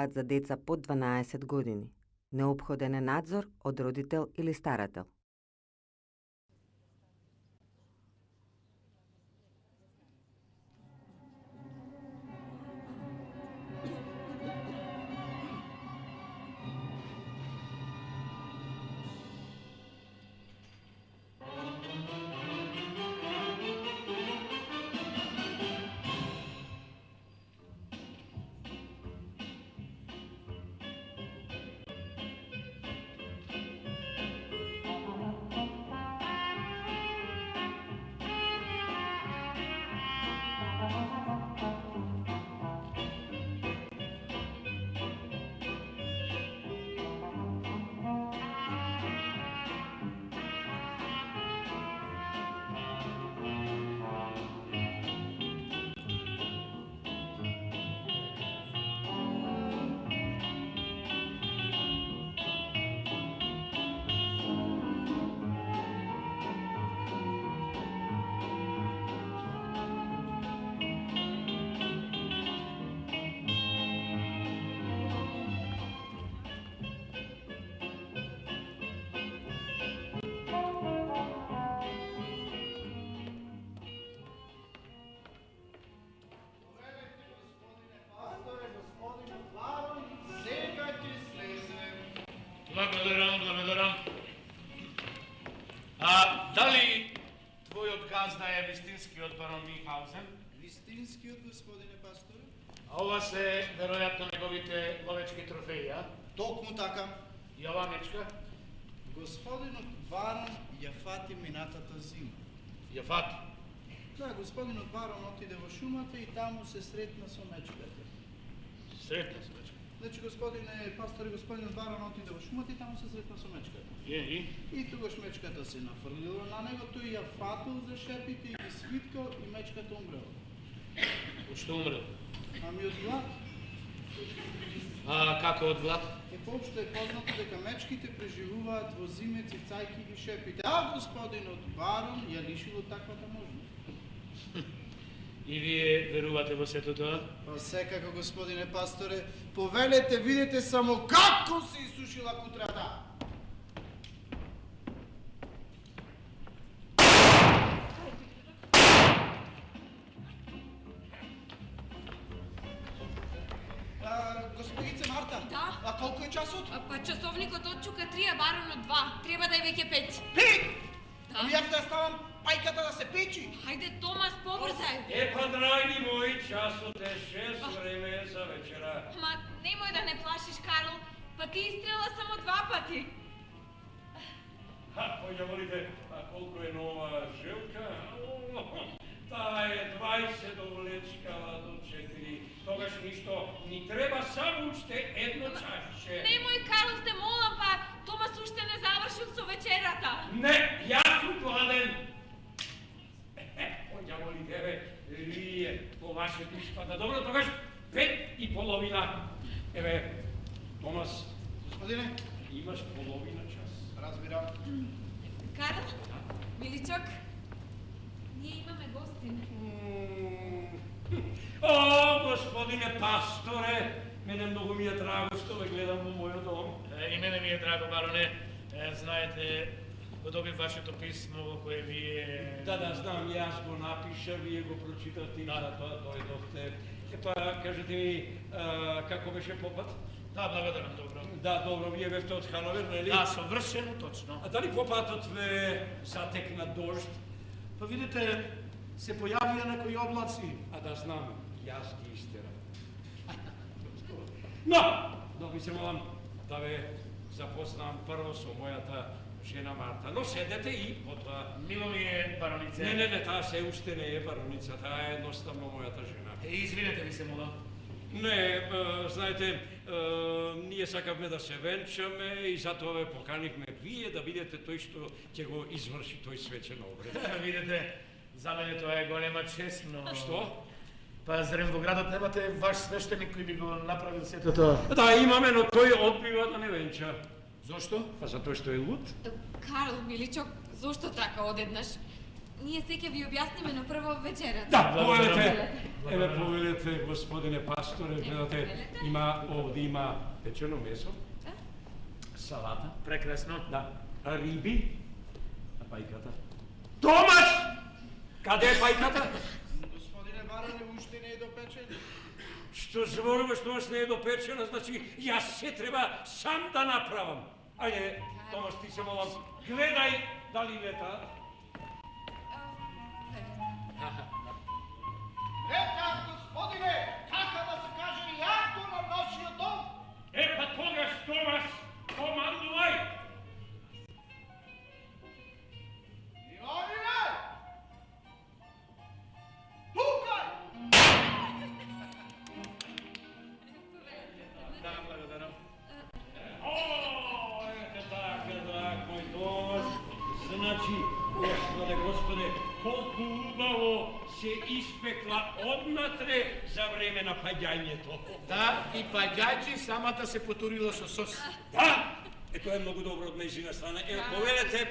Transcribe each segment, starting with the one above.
за деца под 12 години. Неопходен е надзор од родител или старател. Благодарам. Дали твојот газда е вистинскиот барон Мюнхаузен? Вистинскиот, господине пасторе? А ова се веројатно неговите ловечки трофеи, а? Токму така. И ова мечка? Господинот барон ја фати минатата зима. Ја фати? Да, господинот барон отиде во шумата и таму се сретна со мечката. Сретна се мечка. Значи, господине пасторе, господинот барон отиде во шумата и таму се сретна со мечката. И тогаш мечката се нафрлила на него, тој ја фатил за шепите и ги свиткал и мечката умрела. Од што умрел? Ами од глад. Како од глад? Поопшто е познато дека мечките преживуваат во зиме, цицајки и шепите, а господинот барон ја лишил од таквата можност. И вие верувате во сето тоа? Па секако, господине пасторе, повелете, видете само како се исушила кутрата. Господице Марта? Да? А колку е часот? Па часовникот отчука 3, а баронот 2. Треба да е веќе 5. 5? Да. Ами јас да ставам пајката да се печи. Хајде, Томас, побрзај. Па, драги мои, часот е 6, време е за вечера. Ма, немој да не плашиш, Карл. Па ти изстрела само 2 пати. Појаволите, колку е нова жилка? Таа е 20 довлечкала до 4. Тогаш ништо ни треба само уште едно чашче. Немој, Карл, те молам, па Томас уште не завршил со вечерата. Не, јас сум гладен. Појаволите, вие по вашето испада. Добро, тогаш 5:30. Еве, Томас. Господине? Имаш половина час. Разбирам. Карл, миличок, ние имаме гостин. О, господине пасторе, мене многу ми е драго што ве гледам во мојот дом. И мене ми е драго, бароне. Знаете, го добив вашето писмо во кое вие... Да, знам, јас го напиша, вие го прочитате и затоа дојдовте. Епа, кажете ми, како беше попат? Да, благодарам, добро. Да, добро, вие бевте од Хановер, нели? Да, совршено точно. А дали попатот ве затекна дожд? Па видите, се појавија некои облаци. А да знам, јас ги истерам. Но ми се молам да ве запознам прво со мојата жена Марта. Но седете и потоа... Мило ми е, баронице. Не, таа се уште не е бароница, таа е едноставно мојата жена. Извинете ми се, молам. Не, знаете, ние сакавме да се венчаме и затоа ве поканихме вие да видите тој што ќе го изврши тој свечен обред. Видите, за мене тоа е голема чест, но... Што? Па зарем во градот немате ваш свештеник кој би го направил сето тоа? Да, имаме, но тој одбива да не венча. Зошто? Па затоа што е луд. Карл, миличок, зошто така одеднаш? Ние се ќе ви објасниме на прво вечерата. Да, повелете. Еве повелете, господине пасторе, гледате, овде има печено месо, салата, Прекрасно. да, риби, а пајката. Томас! Каде е пајката? Господине бароне, уште не е допечен. Што зборуваш, Томас не е допечена, значи јас се треба сам да направам. Ајде, Томас, ти се молам, гледај дали лета. Лета, господине, така да се каже јако на нашиот дом. Па тогаш, Томас, командувај! Иванина! Тукај! Да, благодарам. О, ето така, драг мой Томас. Значи, Господе, колку убаво се испекла однатре за време на паѓањето. Да, и паѓајчи самата се потурила со сос. Да! Ето е многу добро од нејзина страна. Ево,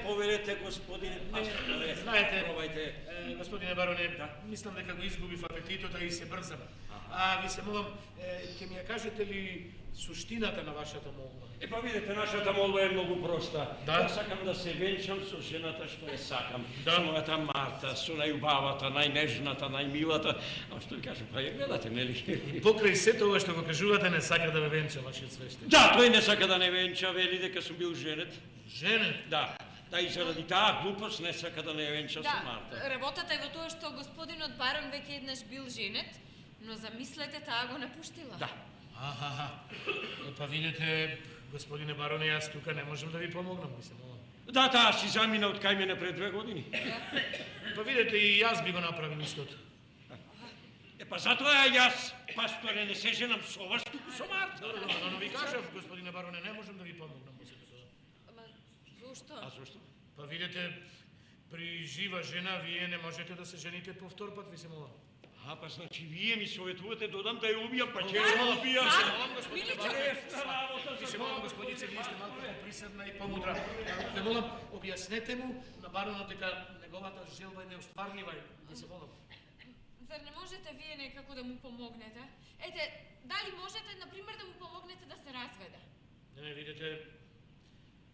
повелете, господине пасторе. Знаете, Пробајте. господине бароне, мислам дека го изгубив апетитот и се брзам. А ви се молам, ќе ми ја кажете ли суштината на вашата молба? Па видите, нашата молба е многу проста. Да. Јас сакам да се венчам со жената што ја сакам. Да. Со мојата Марта, со најубавата, најнежната, најмилата. А што ви кажам, па ја гледате, нели? Покрај сето ова што го кажувате, не сака да ве венча вашиот свештеник. Да, тој не сака да не венча, вели дека сум бил женет. Женет? Да. Да, и заради таа глупост не сака да не ја венча со Да, Марта. работата е во тоа што господинот барон веќе еднаш бил женет, но замислете, таа го напуштила. Да. Аха, па видите, господине бароне, јас тука не можам да ви помогнам, ви се молам. Да, таа си замина од кај мене пред 2 години. Па видите, и јас би го направил истото. Па затоа јас, пасторе, не се женам со вас, туку со Марта. Но ви кажав, господине бароне, не можам да ви помогнам во сето тоа. Ама, зошто? А зошто? Па видите, при жива жена вие не можете да се жените повтор пат, ви се молам. Па значи вие ми советувате додам да ја убијам, па ќе Ви се ја молам, убијам. ви се молам, господине Миличо, бароне. Ефна работа Ви за се молам, Бога, господице, вие сте малку Бога. поприсадна и помудра. Ве молам, објаснете му на баронот дека неговата желба е неостварлива. Ви се молам. Зар не можете вие некако да му помогнете? Ете, дали можете, например, да му помогнете да се разведе? Не, видите,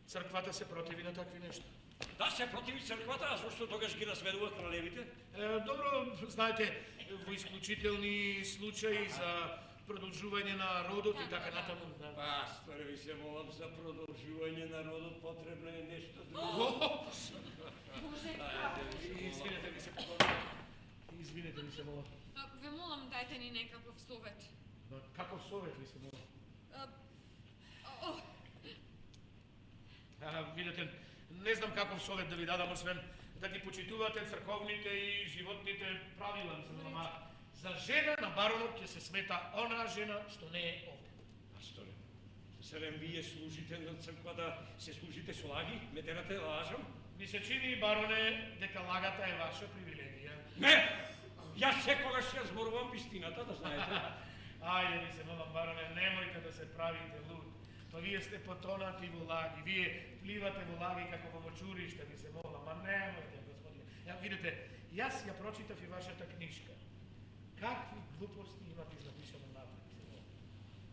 црквата се противи на такви нешта. Да, се противи црквата, а зашто тогаш ги разведува кралевите? Добро, знаете, во исклучителни случаи за продолжување на родот и така натаму. Да. Пасторе, ви се молам за продолжување на родот, потребно е нешто друго. Извинете ми се, помогнете. Извинете ми се, молам. Ве молам, дајте ни некаков совет. Каков совет ви се молам? Видите, не знам каков совет да ви дадам, освен да ги почитувате црковните и животните правила, ми се молам. А за жена на баронот ќе се смета онаа жена што не е овде. Пасторе, зарем вие служите на црквата, се служите со лаги, ме терате да лажам? Ми се чини, бароне, дека лагата е ваша привилегија. Не! Јас секогаш ја зборувам вистината, да знаете. Ајде, ви се молам, бароне, немојте да се правите луд. Па вие сте потонати во лаги, вие пливате во лаги како во мочуриште, ви се молам, а немојте, господине. Ја видите, јас ја прочитав и вашата книжка. Какви глупости имате запишано напред, ви се молам.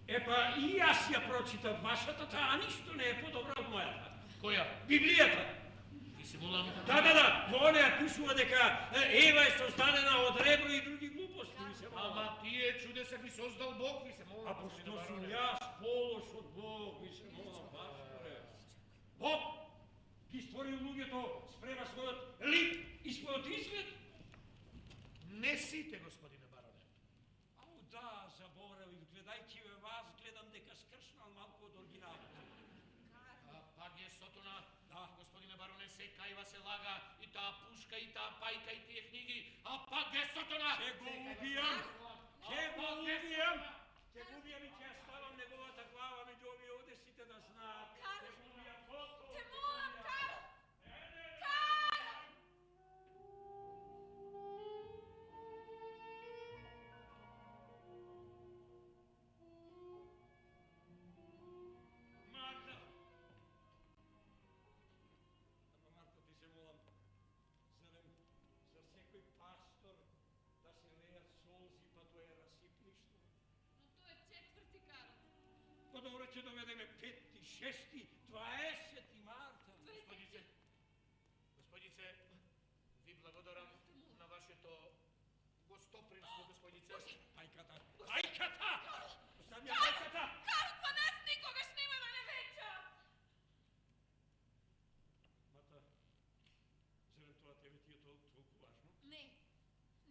Епа и јас ја прочитав вашата, таа ништо не е подобра од мојата. Која? Библијата. Ви се молам. Да, во неја пишува дека Ева е создадена од ребро и други глупости, ви се молам. Ама тие чудеса ги создал Бог, ви се молам. А пошто сум јас полош од Бог, ви се молам, пасторе. Бог ги створи луѓето спрема својот лик и својот изглед. Не сите, господине бароне. Ау да, заборавив, гледајќи ве вас, гледам дека скршнал малку од оригиналот. Пак е сотона, Да. господине бароне, се кајва се лага и таа пушка, и таа пајка, и тие книги, а пак е сотона! Ќе го убијам! Ќе го убијам! Ќе го убијам и ќе ја ставам неговата глава меѓу овие одесите да знаат. Ќе го убијам потоа. Те молам, Карл! Марта! Ама Марта, ти се молам, зарем ќе доведеме 5, 6, 20 марта. Господице, ви благодарам на вашето гостопримство, господице. Пајката! Пајката! Остави ја пајката! Карл, па нас никогаш нема да не венча! Марта, зарем тоа тебе ти е толку важно?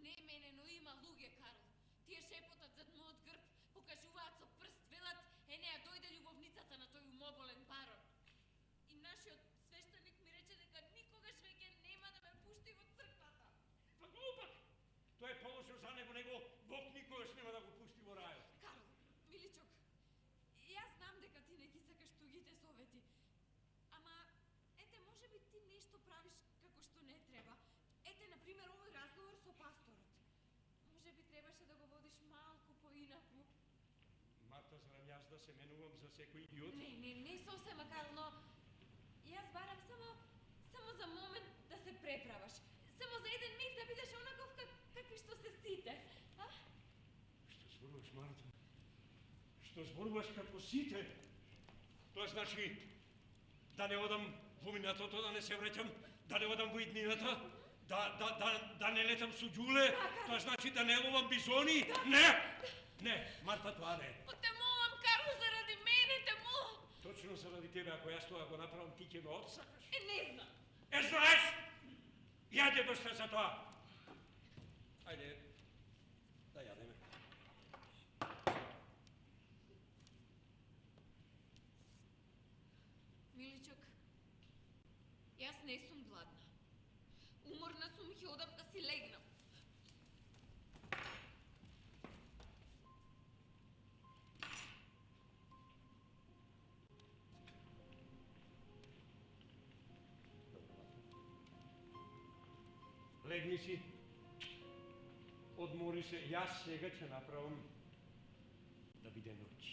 Не мене, но има луѓе, Карл. Тие шепотат зад мојот грб, покажуваат со прст, велат, неа дојде љубовницата на тој умоболен барон. И нашиот свештеник ми рече дека никогаш веќе нема да ме пушти во црквата. Па глупак! Тој е положил за него Бог никогаш нема да го пусти во рајот. Карл, миличок, јас знам дека ти не ги сакаш тугите совети. Ама, ете, може би ти нешто правиш како што не треба. Ете, например, овој разговор со пасторот. Може би требаше да го водиш малку поинаку. Марта, зарем јас да се менувам за секој идиот? Не сосема, Карл, но јас барам само за момент да се преправаш. Само за еден миг да бидеш онаков какви што се сите. А? Што зборуваш, Марта? Што зборуваш како сите? Тоа значи да не одам во минатото, да не се враќам, да не одам во иднината, да не летам со ѓуле, тоа значи да не ловам бизони? Не, Марта, тоа не. Па те молам, Карл, заради мене те молам. Точно заради тебе, ако јас тоа го направам, ти ќе ме отсакаш? Не знам. Знаеш! Јаде дошта за тоа. Ајде, да јадеме. Миличок, јас не сум гладна. Уморна сум, ќе одам да си легнам. Легни си, одмори се, јас сега ќе направам да биде ноќ.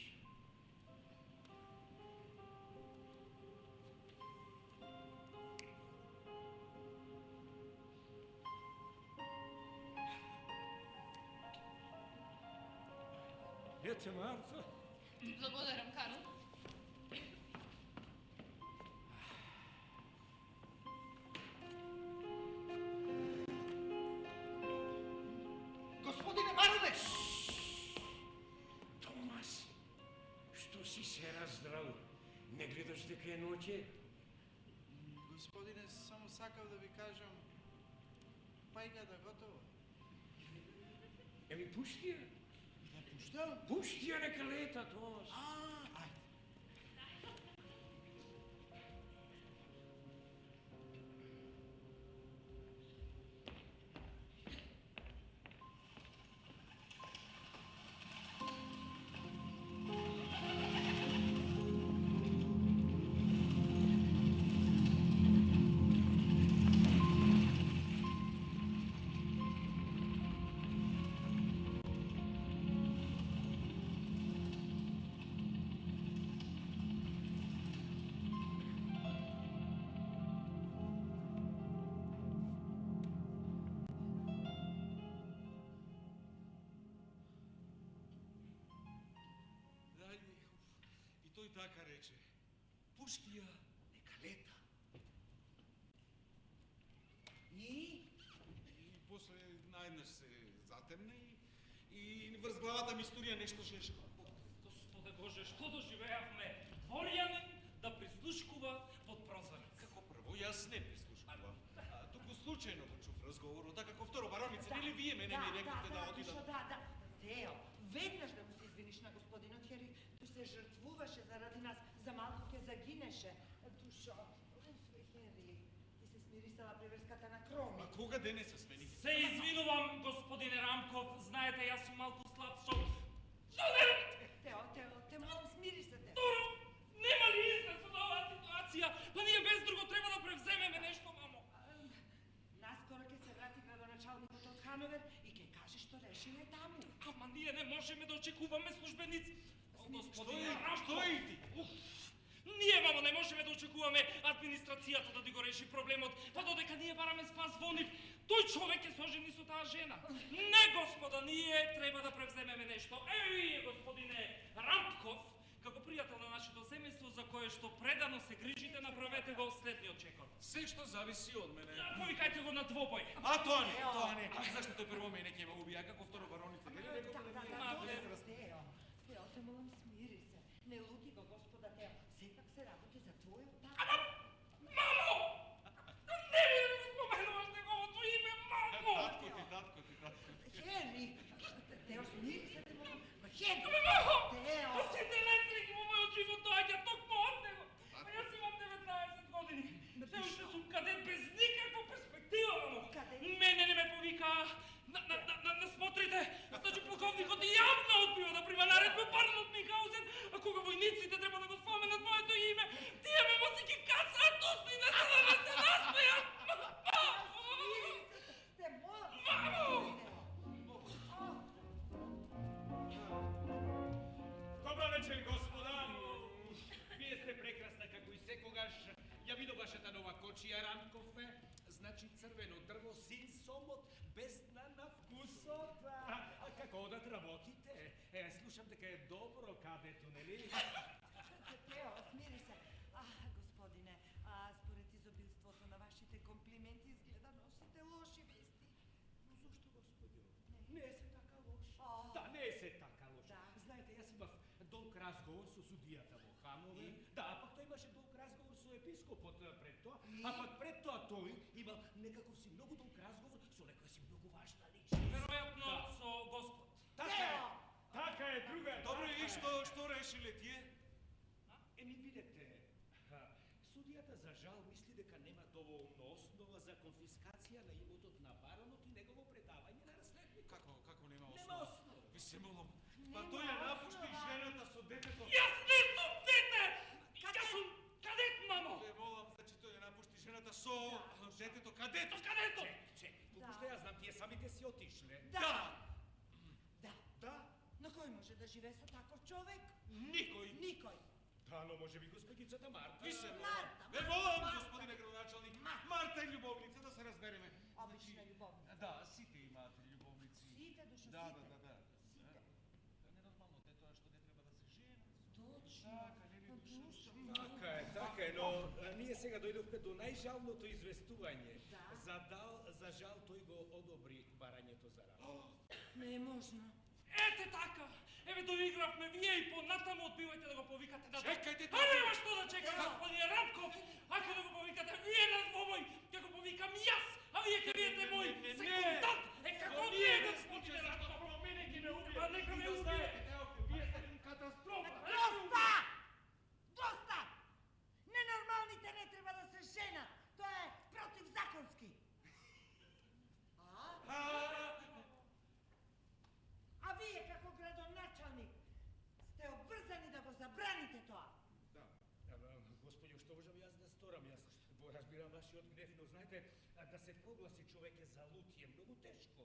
Ете, Марта. Ти благодарам, Карл. Господине бароне! Томас, што си се раздрал? Не гледаш дека е ноќе? Господине, само сакав да ви кажам, пајката готова. Еми, пушти ја. Да пуштам? Пушти ја, нека лета, Томас. Ајде. Тој така рече. Пушти ја, нека лета. И после наеднаш се затемна и врз главата ми стурија нешто жешко. Господе Боже, што доживеавме? Дворјанин да прислушкува под прозорец. Како прво, јас не прислушкував. Туку случајно го чув разговорот, а како второ, баронице, нели вие мене ми рековте да одидам? Да. Тео, веднаш да му се извиниш на господинот Хери, тој се жртвуваше заради нас, за малку ќе загинеше. Душо, Хери, ти се смирисала при врската на Кроми. А кога денес се смени? Се извинувам, господине Рамков, знаете, јас сум малку слаб, што не... Тео, молам, смири се, Тео. Торо, нема ли излез од оваа ситуација? Па ние без друго треба да превземеме нешто, мамо. Наскоро ќе се врати градоначалникот од Хановер и ќе каже што решиле таму. Ама ние не можеме да очекуваме службеници. Господине Рамков. Што е ти? Ние, мамо, не можеме да очекуваме администрацијата да го реши проблемот, па додека ние бараме спас во нив, тој човек е сожени со таа жена. Не, господа, ние треба да превземеме нешто. Вие, господине Рамков, како пријател на нашите кое што предано се грижите, направете го следниот чекор. Се што зависи од мене. Повикајте го на двобој. А тоа не. Зашто тој прво мене ќе ме убија, како второ бароница? Тео, те молам, смири се. Не лути го, господа Тео. Сепак се работи за твојот тато. Ама, мамо! Не ми да го споменуваш неговото име, мамо! Татко ти. Хери! Тео, смири се, те молам. Хери! Мамо! Тео! Сите лесники во мојот живот доаѓа токму од него. А јас имам 19 години. Се уште сум кадет без никаква перспектива, мамо. Мене не ме повика на смотрите. Значи полковникот јавно одбива да прима наредба барон од Михаузен, а кога војниците треба да го споменат моето име, тие мамо си ги кацаат усни да се насмејат. Те молам! Мамо! Добро вечер, господа. Вие сте прекрасна како и секогаш. Ја видов вашата нова кочија Ранкове. Значи црвено дрво, син сомот, без дна на вкусот. А како одат работите? Слушам дека е добро кадето, нели? Тео, смири се. Господине, според изобилството на вашите комплименти изгледа носите лоши вести. Но зошто, господио? Не е се така лошо. Да, не е се така лошо. Знаете, јас имав долг разговор со судијата во Хамове. Да, пак тој имаше долг разговор со епископот пред тоа. А пак пред тоа тој имал некаков си многу долг разговор со некоја си многу важна личност. Веројатно со Господ. Така е, друга. Добро, и што решиле тие? Еми, видете, судијата за жал мисли дека нема доволно основа за конфискација на имотот на баронот и негово предавање на наследникот. Како нема основа? Нема основа. Ви се молам. Па тој ја напушти жената со детето. Јас не сум дете! Јас сум кадет, мамо! Ве молам, значи тој ја напушти жената со детето. Кадето? Чек, колку што ја знам, тие самите си отишле. Да. Да? Но кој може да живее со таков човек? Никој. Да, но може би господицата Марта. Ви се молам. Марта, Ве молам, господине градоначалник. Марта е љубовница, да се разбереме. Обична љубовница. Да, сите имаат љубовници. Сите, душо, Да. сите. Сите. Ненормално е тоа што не треба да се жена. Точно. Душо. Така е, но ние сега дојдовме до најжалното известување. Да. За жал тој го одобри барањето за работа. Не е можно. Ете така! Еве доигравме вие и понатаму одбивајте да го повикате на... Чекајте, А нема што да чека, господине Рамков! Ако да го повикате вие на двобој, ќе го повикам јас, а вие ќе биете мој секундант! Како ние, господине Рамков! Мене ќе ме убие. А нека ме убие! Вие сте катастрофа. Доста! Ненормалните не треба да се женат. Тоа е противзаконски. А вие како градоначалник сте обврзани да го забраните тоа. Да. Господи, што можам јас да сторам? Јас разбирам вашиот гнев, но знаете, да се прогласи човек за лут е многу тешко.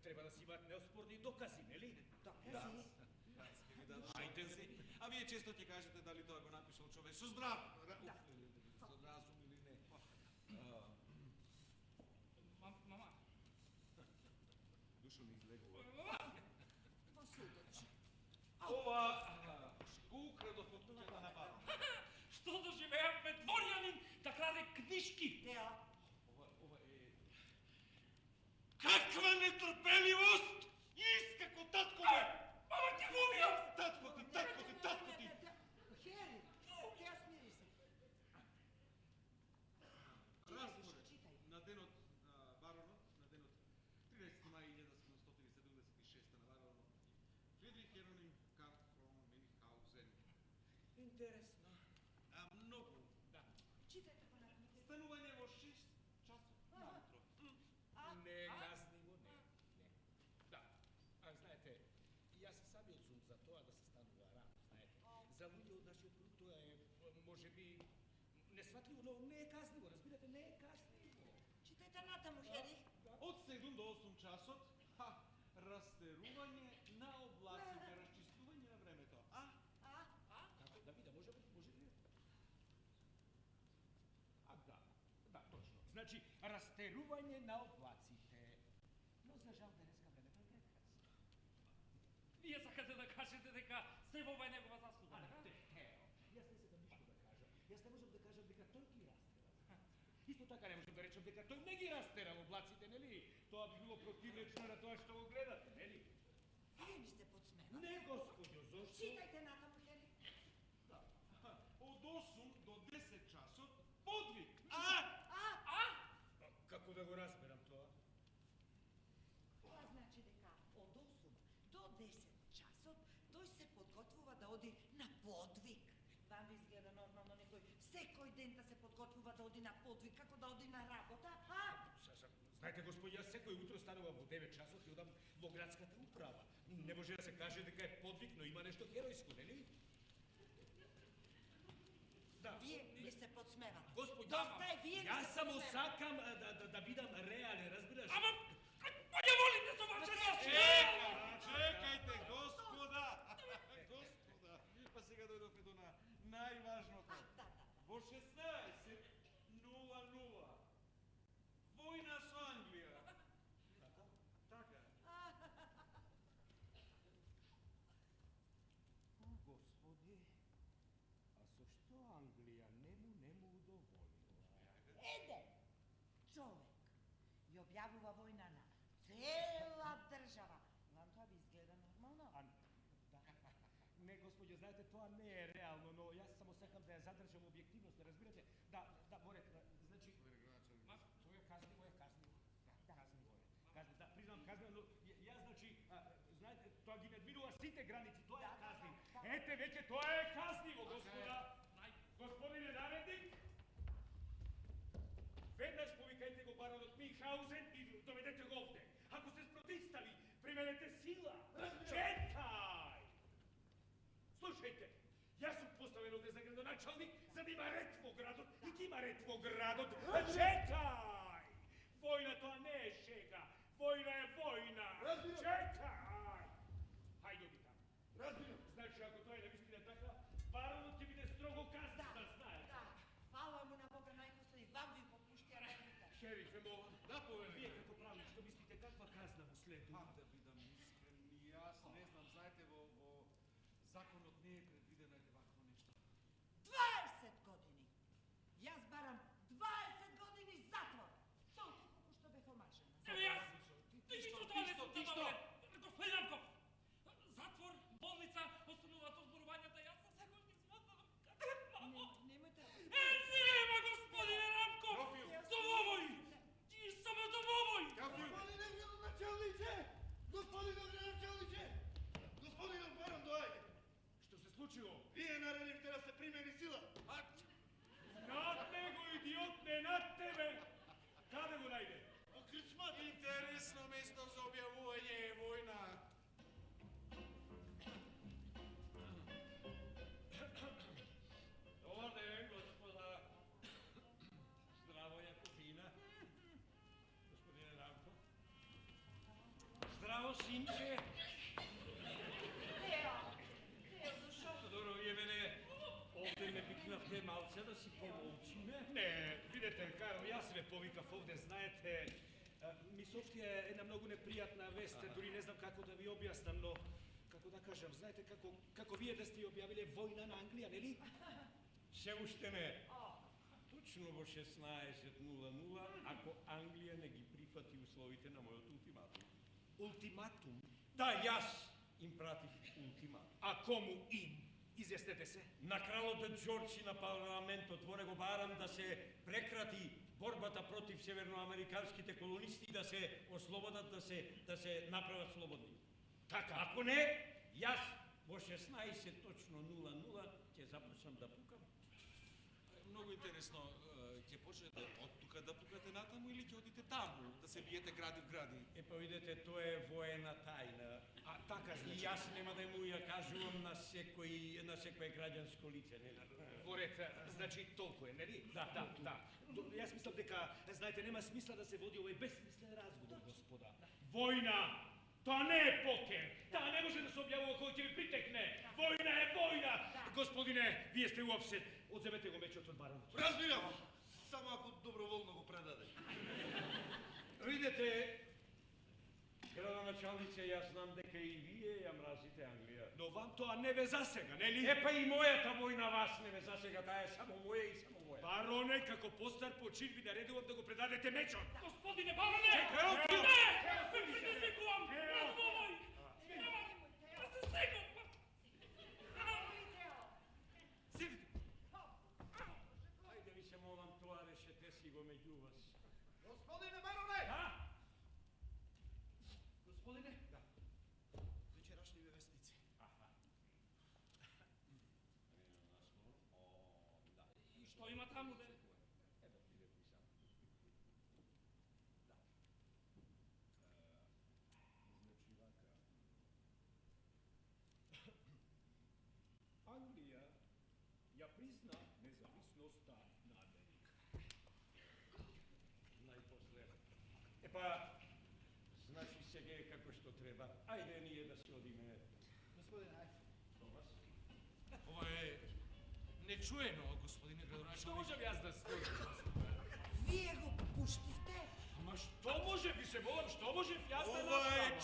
Треба да си имаат неоспорни докази, нели? Докази? Ајде си. А вие често ќе кажете дали тоа го напишал човек со здрав. Со разум или не. Мама. Душо ми излегува. Посудачи. Ова го украдов од туѓата на барон. Што доживеавме дворјанин да краде книшки? Тео, Ова е... Каква нетрпеливост! Искако таткове! Мама, ќе го убијам! Татко ти! Хери, Тео, смири се. Разборед на денот на баронот, на денот 13 мај 1776 на баронот Фридрих Хероним Карл фон Мюнхгаузен. Интересно. Многу. Да. Читајте понатаму. Станување во 6 часот наутро. Не казниво, не. Да. Знаете, јас самиот сум за тоа да се станува рано, знаете. За луѓе од нашиот круг тоа е, можеби, несватливо, но не е казниво, разбирате, не е казниво. Читајте натаму, Хери. Од 7 до 8 часот, растерување на облаците, расчистување на времето. Како да видам, може ли? Да, точно. Значи, растерување на облаците. Но за жал денеска времето е прекасно. Вие сакате да кажете дека се во ова е негова заслуга, Тео, така? јас не сакам ништо да кажам. Исто така не можем да речем дека тој не ги растерал облаците, нели? Тоа би било противречно на тоа што го гледате, нели? Вие ми се подсмевате. Не, господјо, зошто? Читајте натаму, Хери. Да. Од 8 до 10 часот подвиг. Како да го разберам тоа? Тоа значи дека од 8 до 10 часот тој се подготвува да оди на подвиг. Вам ви изгледа нормално некој секој ден да се подготвува да оди на подвиг, како да оди на работа, Знаете, господи, јас секој утро станувам во 9 часот и одам во градската управа. Не може да се каже дека е подвиг, но има нешто херојско, нели? Да. Вие ми се подсмевате. Господи, Доста е, вие ми јас се само подсмевате. сакам да видам реален, разбираш? Ама, па не волите со ваше носи! Чекајте, господа! Господа, па сега дојдовме до најважното. Во 16:00 војна со Англија. Така. О, господи, а со што Англија не му удоволила? Еден човек ја објавува војна на цела држава. Вам тоа ви изгледа нормално? Не, господјо, знаете, тоа не е реално, но јас само сакам да ја задржам објективност, разбирате? Да, морете, значи... Тоа е казниво, казниво. Да, признам казниво, но јас, значи, знаете, тоа ги надминува сите граници, тоа е казниво. Ете, веќе тоа е казниво, господа. Господине наредник, веднаш повикајте го баронот Михаузен и доведете го овде. Ако се спротивстави, применете сила. Чекај! Слушајте, јас сум поставен овде за градоначалник, за да има ред во градот и ќе има ред во градот. Чекај! Војна тоа не е шега, војна е војна. Чекај! Хајде оди таму. Разбирам. Значи, ако тоа е навистина така, баронот ќе биде строго казнен, да знаеш. Да, фала му на Бога најпослед и вам ви попуштија реките. Шериф, ме молам. Да, повеле. Вие како правник, што мислите, каква казна му следува? Да бидам искрен, и јас не знам, знаете, во законот не е предвидено вакво нешто. 20 години! Јас барам 20 години затвор! Толку колку што бев омажена. Еве јас! Ти што? Господин Рамков! Затвор, болница, остануваат озборувањата, јас за секој ги сматам. Немојте... Нема, господине Рамков! Домовој! Ти само домовој! Господине градоначалниче! Господине градоначалниче! Господине барон, доаѓа! Што се случило? Вие наредивте да се примени сила. Над него, идиот, не над тебе! Каде го најде? Во крчмата. Интересно место за објавување е војна. Добар ден, господа. Здраво, Јакобина. Господине Рамков. Здраво, синче. Тео дошол. Добро, вие мене овде ме викнавте малце да си помолчиме? Не, видете, Карл, јас ве повикав овде, знаете, ми соопштија една многу непријатна вест, дури не знам како да ви објаснам, но како да кажам, знаете како вие да сте објавиле војна на Англија, нели? Се уште не. Точно во 16:00, ако Англија не ги прифати условите на мојот ултиматум. Ултиматум? Да, јас им пратив ултиматум. А кому им? Изјаснете се. На кралот Џорџ и на парламентот во него барам да се прекрати борбата против северноамериканските колонисти и да се ослободат, да се направат слободни. Така. Ако не, јас во 16:00 ќе започнам да пукам. Многу интересно, ќе почнете од тука да пукате натаму или ќе одите таму, да се биете гради в гради? Епа видете, тоа е воена тајна. А така И значи. јас нема да му ја кажувам на секој граѓанско лице, нели? Ворет, значи толку е, нели? Да. Јас мислам дека, знаете, нема смисла да се води овој безсмислен разговор, господа. Војна! Тоа не е покер. Таа не може да се објавува кој ќе ви притекне. Војна е војна. Господине, вие сте уопсет. Одземете го мечот од баронот. Разбирам, само ако доброволно го предаде. Видете, градоначалнице, јас знам дека и вие ја мразите Англија. Но вам тоа не ве засега, нели? Епа и мојата војна вас не ве засега, таа е само моја и само моја. Бароне, како постар почин ви наредувам да го предадете мечот. Господине бароне! Чекај, Не! Ме предизвикувам! Разумој! Нема да се секам! Седите! Ајде ви се молам, тоа решете си го меѓу вас. Господине бароне! Да? Господине? Да. Вечерашни вестници. Аха. И што има таму де? Ето, видете ви само. Да. Значи вака. Англија ја призна независноста на Америка. Најпосле. Епа, значи сега е како што треба. Ајде ние да се одиме. Господине, ајде. Томас? Ова е нечуено, господине градоначелник. Што можам јас да сторим? Вие го пуштивте? Ама што може, ви се молам, што можев јас да Ова е направам?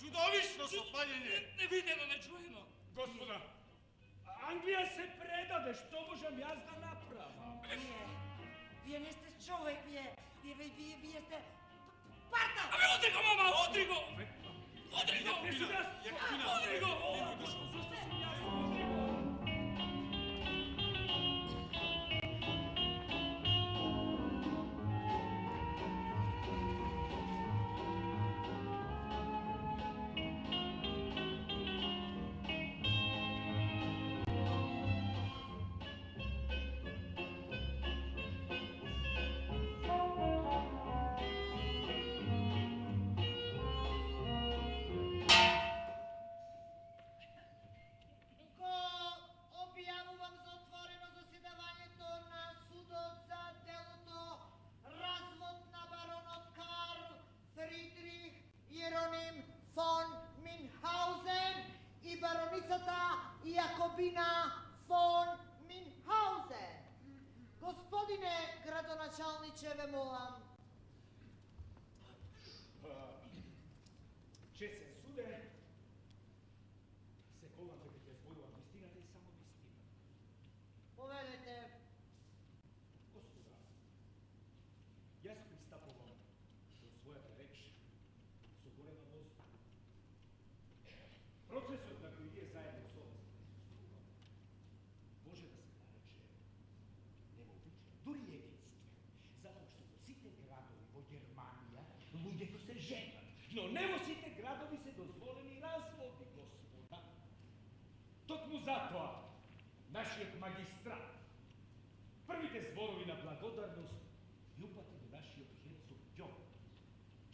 чудовишно сопаѓање. Невидено, нечуено. Господа, Англија се предаде, што можам јас да направам? Вие не сте човек, вие сте парта! Абе, одри го, мама, одри го! Одри го! Не сум јас! Одри го! Некој дошол, зашто сум јас? Објавувам за отворено заседавањето на судот за делото развод на баронот Карл Фридрих Јероним фон Минхаузен и бароницата Јакобина фон Минхаузен. Господине градоначалниче, ве молам. Чесен суде, се колам дека ќе зборувам вистината и само вистина. Повелете. Господа, јас пристапувам до својата реч со голема воздух. Процесот на кој ние заедно со вас може да се нарече невообичаен, дури единствен, затоа што во сите градови во Германија луѓето се женат, но не во сите градови се дозволени разводи, господа. Токму затоа, нашиот магистрат, првите зборови на благодарност ги упати до нашиот херцог Ѓон,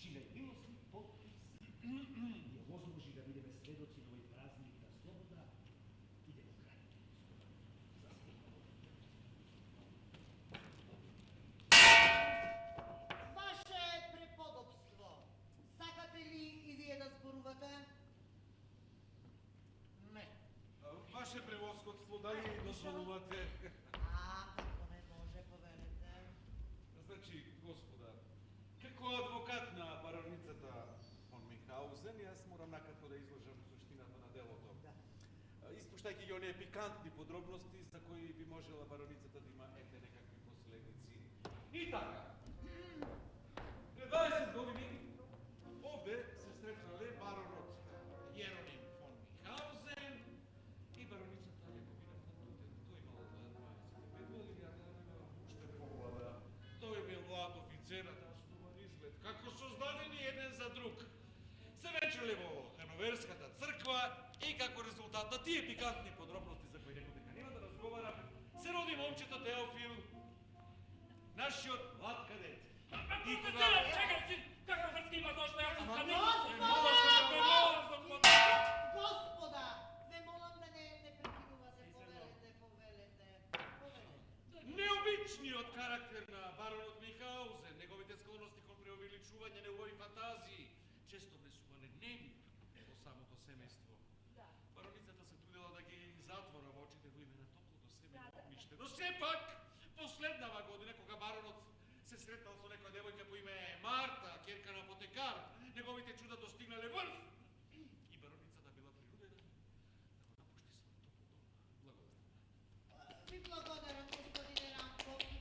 чиј милосни подпис ја возможи да бидеме сведоци на овој празник на слобода и демократија. Ваше преподобство, сакате ли и вие да зборувате? Не. Ваше превоскотство, дали ми дозволувате? Како не може, повелете. Значи, господа, како адвокат на бароницата фон Минхаузен, јас морам накратко да изложам суштината на делото. Испуштајќи ги оние пикантни подробности за кои би можела бароницата да има ете некакви последици. И така, пред 20 години овде се сретнале баронот Јероним фон Минхаузен и бароницата Јакобина фон Тутен. Тој имал 25 години, а таа немала уште повлада. Тој бил млад офицер, а таа стоман изглед, како создадени еден за друг. Се венчале во Хановерската црква и како резултат на тие пикантни подробности за кои реков дека нема да разговарам, се роди момчето Теофил, нашиот млад кадет. И кога... Чекай си, како врски има зошто јас сум кандидат? Господа, ве молам да не прекинувате, повелете. Необичниот карактер на баронот Минхаузен, неговите склонности кон преувеличување негови фантазии, често внесувале немир во самото семејство. Бароницата се трудела да ги затвора во очите во име на топлото семејно огниште. Но сепак, последнава година, кога баронот се сретнал со некоја девојка по име Марта, ќерка на апотекар, неговите чуда достигнале врв и бароницата била принудена да го напушти својот топол дом. Благодарам. Ви благодарам, господине Ранков.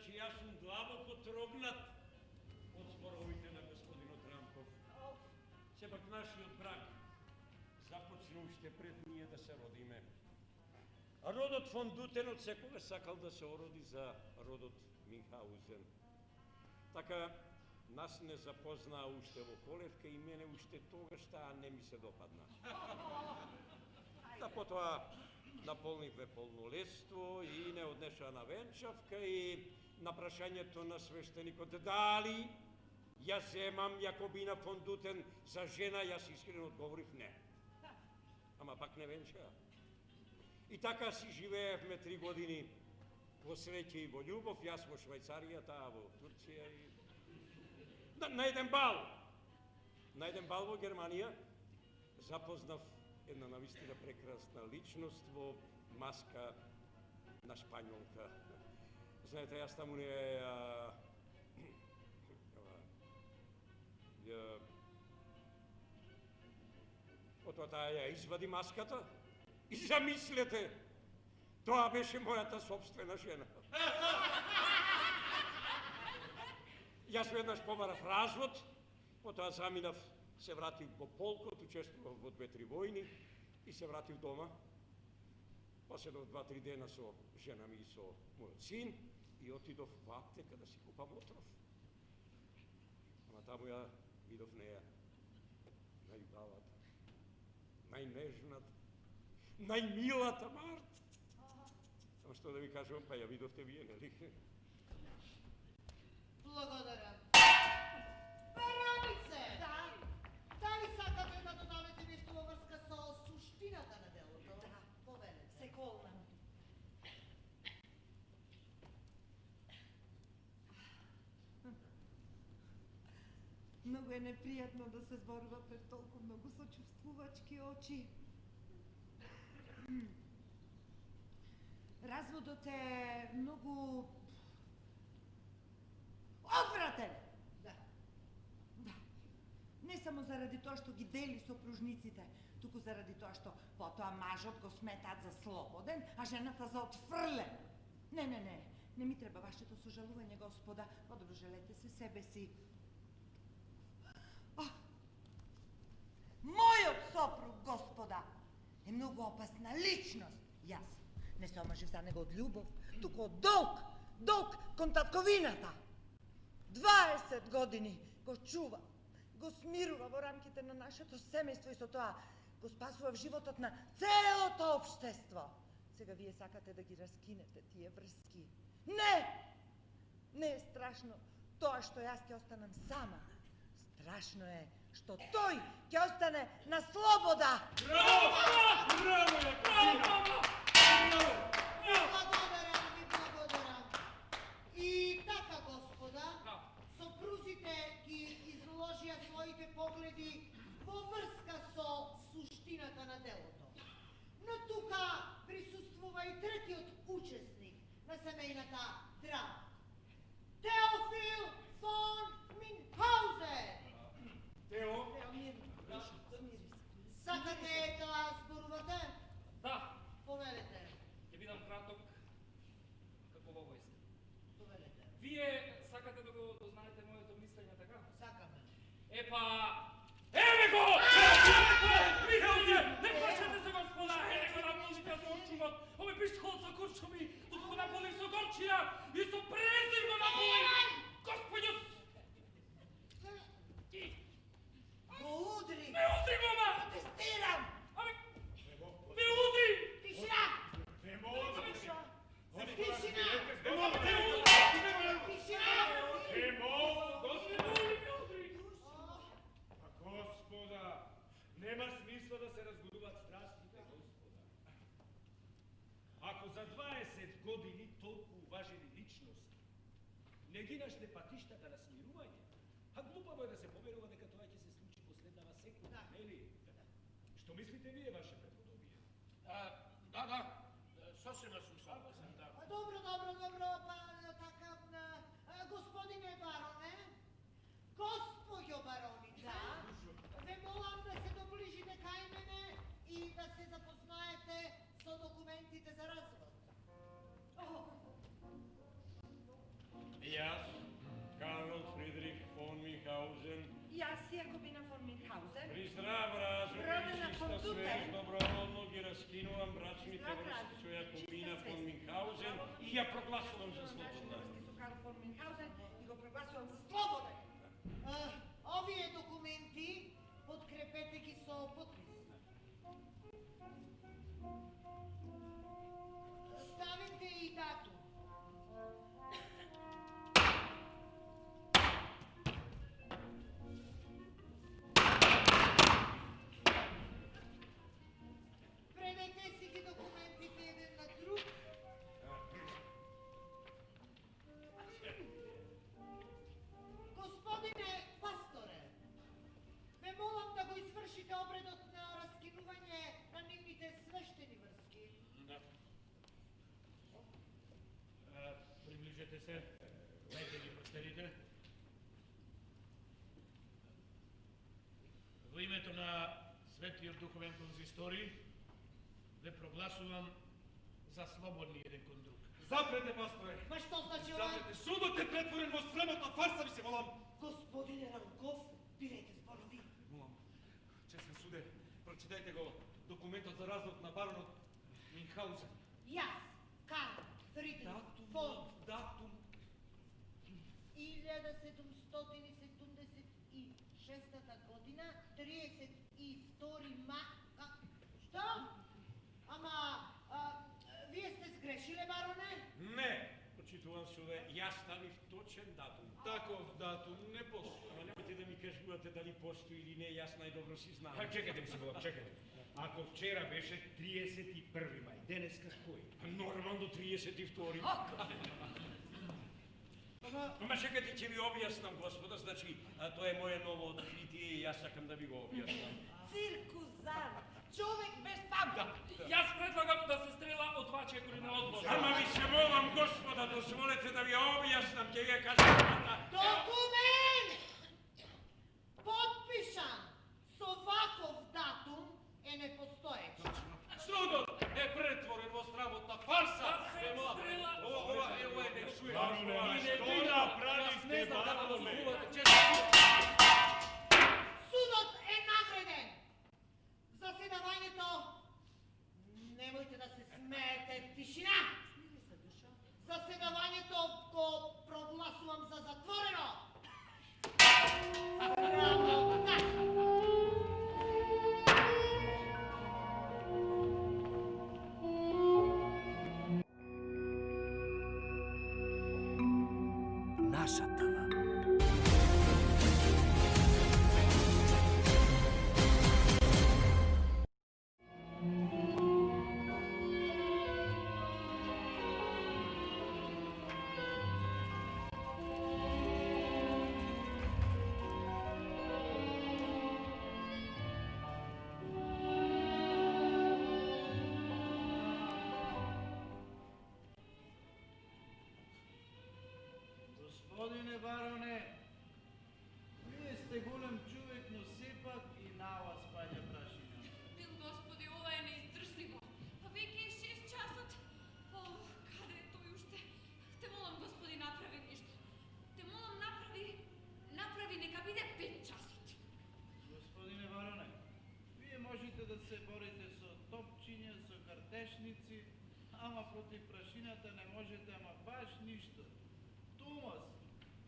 Значи јас сум длабоко трогнат од зборовите на господинот Рамков. Сепак нашиот брак започна уште пред ние да се родиме. А родот фон Дутенот секогаш сакал да се ороди за родот Минхаузен. Така нас не запознаа уште во колевка и мене уште тогаш таа не ми се допадна. Да потоа наполнивме полнолетство и не однеша на венчавка и на прашањето на свештеникот дали ја земам Јакобина фон Дутен за жена, јас искрено одговорив не. Ама пак не венчаа. И така си живеевме 3 години во среќа и во љубов, јас во Швајцарија, таа во Турција и... На еден бал во Германија запознав една навистина прекрасна личност во маска на шпањолка. Знаете, јас таму не потоа таа ја извади маската и замислете, тоа беше мојата собствена жена. Јас веднаш побарав развод, потоа заминав, се вратив во полкот, учествував во 2-3 војни и се вратив дома. Поседов 2-3 дена со жена ми и со мојот син и отидов во аптека да си купам отров. Ама таму ја видов неја, најубавата, најнежната, најмилата Марта. Само што да ви кажувам, па ја видовте вие, нели? Благодарам. Баранице! Да? Дали сакате да додадете нешто во врска со суштината на делото? Да. Повелете. Се колнам. Многу е непријатно да се зборува пред толку многу сочувствувачки очи. Разводот е многу одвратен. Да. Да. Не само заради тоа што ги дели сопружниците, туку заради тоа што потоа мажот го сметаат за слободен, а жената за отфрлен. Не ми треба вашето сожалување, господа. Подобро желете се себе си. Мојот сопруг, господа, е многу опасна личност. Јас не се омажив за него од љубов, туку од долг кон татковината. 20 години го чува, го смирува во рамките на нашето семејство и со тоа го спасува животот на целото општество. Сега вие сакате да ги раскинете тие врски. Не е страшно тоа што јас ќе останам сама. Страшно е што тој ќе остане на слобода. Браво! Благодарам. И така, господа, сопрузите ги изложија своите погледи во врска со суштината на делото. Но тука присуствува и третиот учесник на семејната драма. Теофил фон Минхаузен. Сакате да зборувате? Да. Повелете. Ќе бидам краток, како во војска. Повелете. Вие сакате да го дознаете моето мислење, така? Сакаме. Епа... Еве го! Не плачете се, господа! Еве го наполните со очумот! Овој пистхол со курчуми! Тут го наполнив со горчина! И со презир го наполнив! Господјо! Го удри! Ме удри, мама! Протестирам! Абе... Ме удри! Тишина! Тишина! Тишина! Господа, нема смисла да се разгодуваат страстите, господа. Ако за 20 години толку уважени личности не ги нашли патиштата на смирување, а глупаво е да се поверува дека тоа ќе се случи последнава секунда, нели? Што мислите вие, ваше преподобие? Да, сосема сум согласен, да. Добро, па така, господине бароне, госпоѓо бароница, ве молам да се доближите кај мене и да се запознаете со документите за развод. Супер. доброволно ги раскинувам брачните врски со Јакобина фон Минхаузен и ја прогласувам за слободна. Со Карл фон Минхаузен и го прогласувам за слободен. Овие документи подкрепете ги со подпис. Ставите и датум. Предете си ги документите еден на друг. Господине пасторе, ме молам да го извршите обредот на раскинување на нивните свештени врски. Да. Приближете се, дайте ги прстените. Во името на Светиот Духовен конзисторий, ве прогласувам за слободни еден кон друг. Запрете, пасторе! Ма што значи ова? Запрете! Судот е претворен во срамотна фарса, ви се молам! Господине Ранков, бирайте зборови. Молам, честен суде, прочитајте го документот за развод на баронот Минхаузен. Јас, Карл Фридрих фон Датум. 1776 година, 32 Што? Ама, вие сте сгрешиле, бароне? Не, почитувам суде, јас ставив точен датум. Таков датум не постои. Ама немојте да ми кажувате дали постои или не, јас најдобро си знам. Чекайте, ми се молам, чекайте. Ако вчера беше 31 мај, денеска кој? Нормално 32. Ама чекайте, ќе ви објаснам, господа, значи, тоа е моје ново откритие и јас сакам да ви го објаснам. Циркузар, човек без памет. Јас предлагам да се стрела од 2 чекори на одбор. Ама ви се молам, господа, дозволете да ви објаснам, ќе ви ја кажам. Документ! Подпишан со ваков датум е непостоеќ. Судот е претворен во срамотна фарса! Се стрела! Ова е не чуе. Бароне, што направивте, бароне? Судот е навреден. Заседавањето, немојте да се смеете, тишина! Заседавањето го прогласувам за затворено. Работа! Наша тава. Господине бароне, вие сте голем човек, но сепак и на вас паѓа прашина. Мил Господи, ова е неиздржливо. Па веќе е 6 часот. О, каде е тој уште? Те молам, Господи, направи нешто. Те молам, направи, нека биде 5 часот. Господине бароне, вие можете да се борите со топчиња, со картешници, ама против прашината не можете, ама баш ништо. Томас,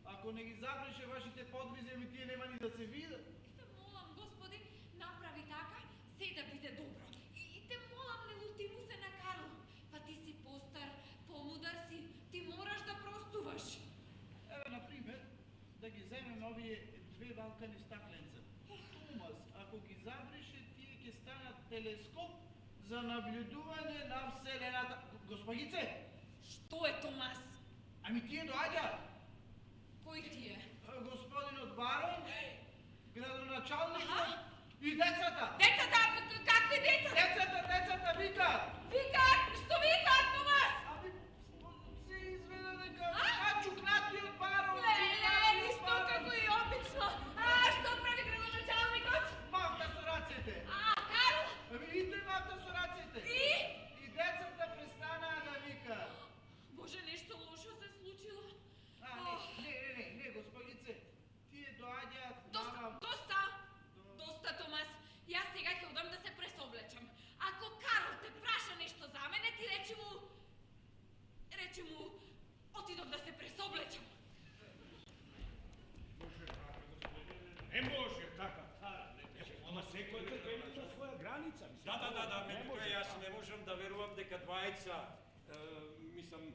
ако не ги забреше вашите подвизи, ами тие нема ни да се видат. Те молам, Господи, направи така, се да биде добро. И те молам, не лути му се на Карл. Па ти си постар, помудар си, ти мораш да простуваш. Еве, например, да ги земем овие 2 валкани стакленца. Томас, ако ги забреше, тие ќе станат телескоп за наблюдување на Вселената. Господице, Што е, Томас? ами тие доаѓаат. Кој ти е? Господинот барон, градоначалникот Аха. и децата. Децата, какви деца? Децата викаат. Викаат, што викаат, Томас? Ами, се изведа дека А? чукнатиот барон. Леле, исто како и обично. Што прави градоначалникот? Махта со рацете. Карл? Ами и тој махта со рацете. И децата престанаа да викаат. Боже, нешто лошо се случило. Не, господице, тие доаѓаат Доста, нама... доста, Томас. Јас сега granica, mislim. Da, ne međutim, može. jaz ne možem da verujem дека двајца, mislim,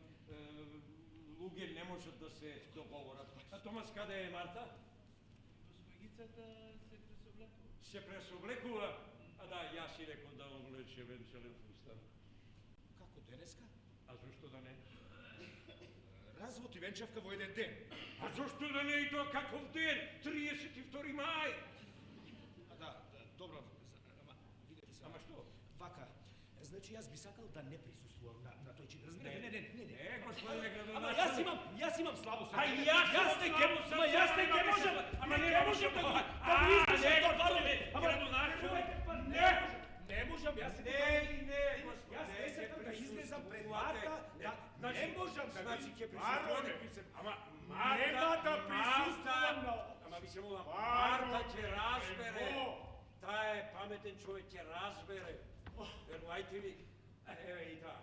луѓе не можат да се договорат. А Томас, каде е Марта? Госпогицата се пресоблекува. Се пресоблекува? А да, јас и рекол да облече венчален фустан. Како денеска? А зашто да не? Развод и венчавка во еден ден. А зашто да не и тоа каков ден? 32 мај! А да, добро, ама видете се. Ама што? Вака, значи јас би сакал да не присуствувам на тој чин. Разбирате? Не. Не, господине градоначелник. Ама јас имам слабо срце. А јас не ке можам. Јас не можам. Ама не можам да не, градоначелник. Не можам, јас не, господи. Јас не сакам да излезам пред Марта, не можам да значи ќе Бароне, присуствувате. Ама нема да присуствувам на... Ама ви се молам, Марта ќе разбере. Таа е паметен човек, ќе разбере. Верувајте ми. Еве и таа.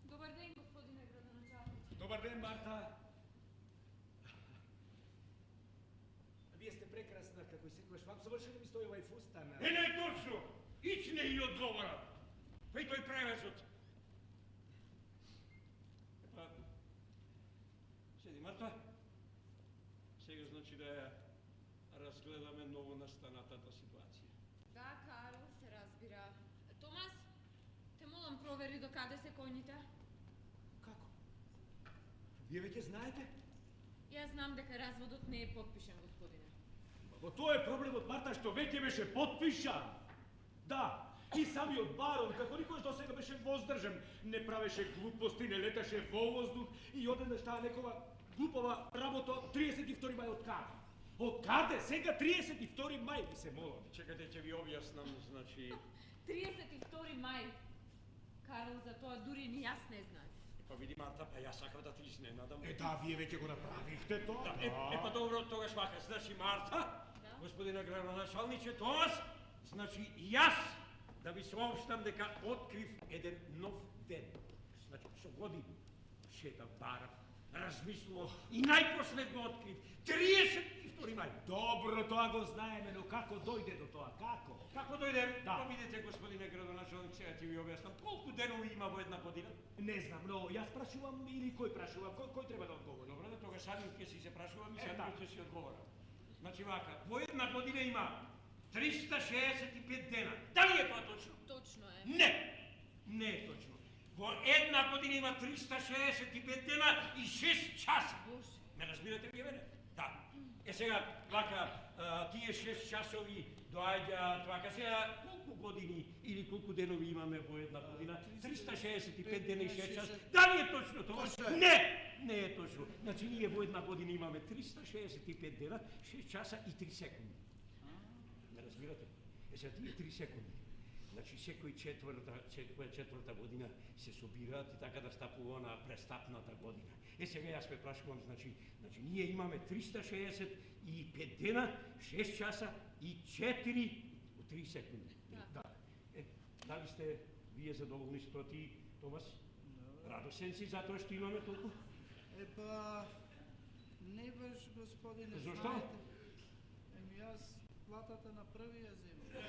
Добар ден, господине градоначалник. Добар ден, Марта. Вие сте прекрасна, како и секогаш. Вам совршено ми стои овај фустан. Не точно! Ичне и одговора. Па и тој превезот. Епа, седи Марта. Сега значи да ја разгледаме ново настанатата ситуација. Да, Карл, се разбира. Томас, те молам провери до каде се коњите. Како? Вие веќе знаете? Јас знам дека разводот не е потпишан, господине. Во тоа е проблемот, Марта, што веќе беше потпишан. Да, и самиот барон, како никош до сега беше воздржан, не правеше глупости, не леташе во воздух и одеднаш таа некова глупава работа 32 мај од каде? Од каде? Сега 32 мај ви се молам. Чекате, ќе ви објаснам, значи... 32 мај. Карл, за тоа дури ни јас не знаев. Па види Марта, па јас сакам да те изненадам. Да, вие веќе го направивте тоа. Да, па добро, тогаш вака, значи Марта, господина градоначалниче Томас, значи јас да ви сообштам дека открив еден нов ден. Значи, со години шетав, барав, размислував и најпосле го открив 32 мај. Добро, тоа го знаеме, но како дојде до тоа? Како? Како дојде? Да. Па видите, господине градоначалник, сега ќе ви објаснам колку денови има во една година. Не знам, но јас прашувам или кој прашува? Кој треба да одговори? Добро, да тога самиот ќе си се прашувам и самиот ќе си одговорам. Значи вака, во една година има 365 дена. Дали е тоа точно? Точно е. Не е точно. Во една година има 365 дена и 6 часа. Боже. Ме разбирате вие мене? Да. Е сега, вака, тие 6 часови доаѓаат, вака сега, колку години или колку денови имаме во една година? 365 дена и 6 часа. Дали е точно тоа? Не е точно. Значи, ние во една година имаме 365 дена, 6 часа и 3 секунди. Не разбирате? Е сега, тие 3 секунди. Значи, секоја четврта година се собираат и така да стапува на престапната година. Е, сега јас ме прашувам, значи, ние имаме 365 дена, 6 часа и 3 секунди. Да. Е, дали сте вие задоволни со тоа ти, Томас? Радосен си за тоа што имаме толку? Епа, не баш, господине, Зошто? знаете. Јас платата на првија земја.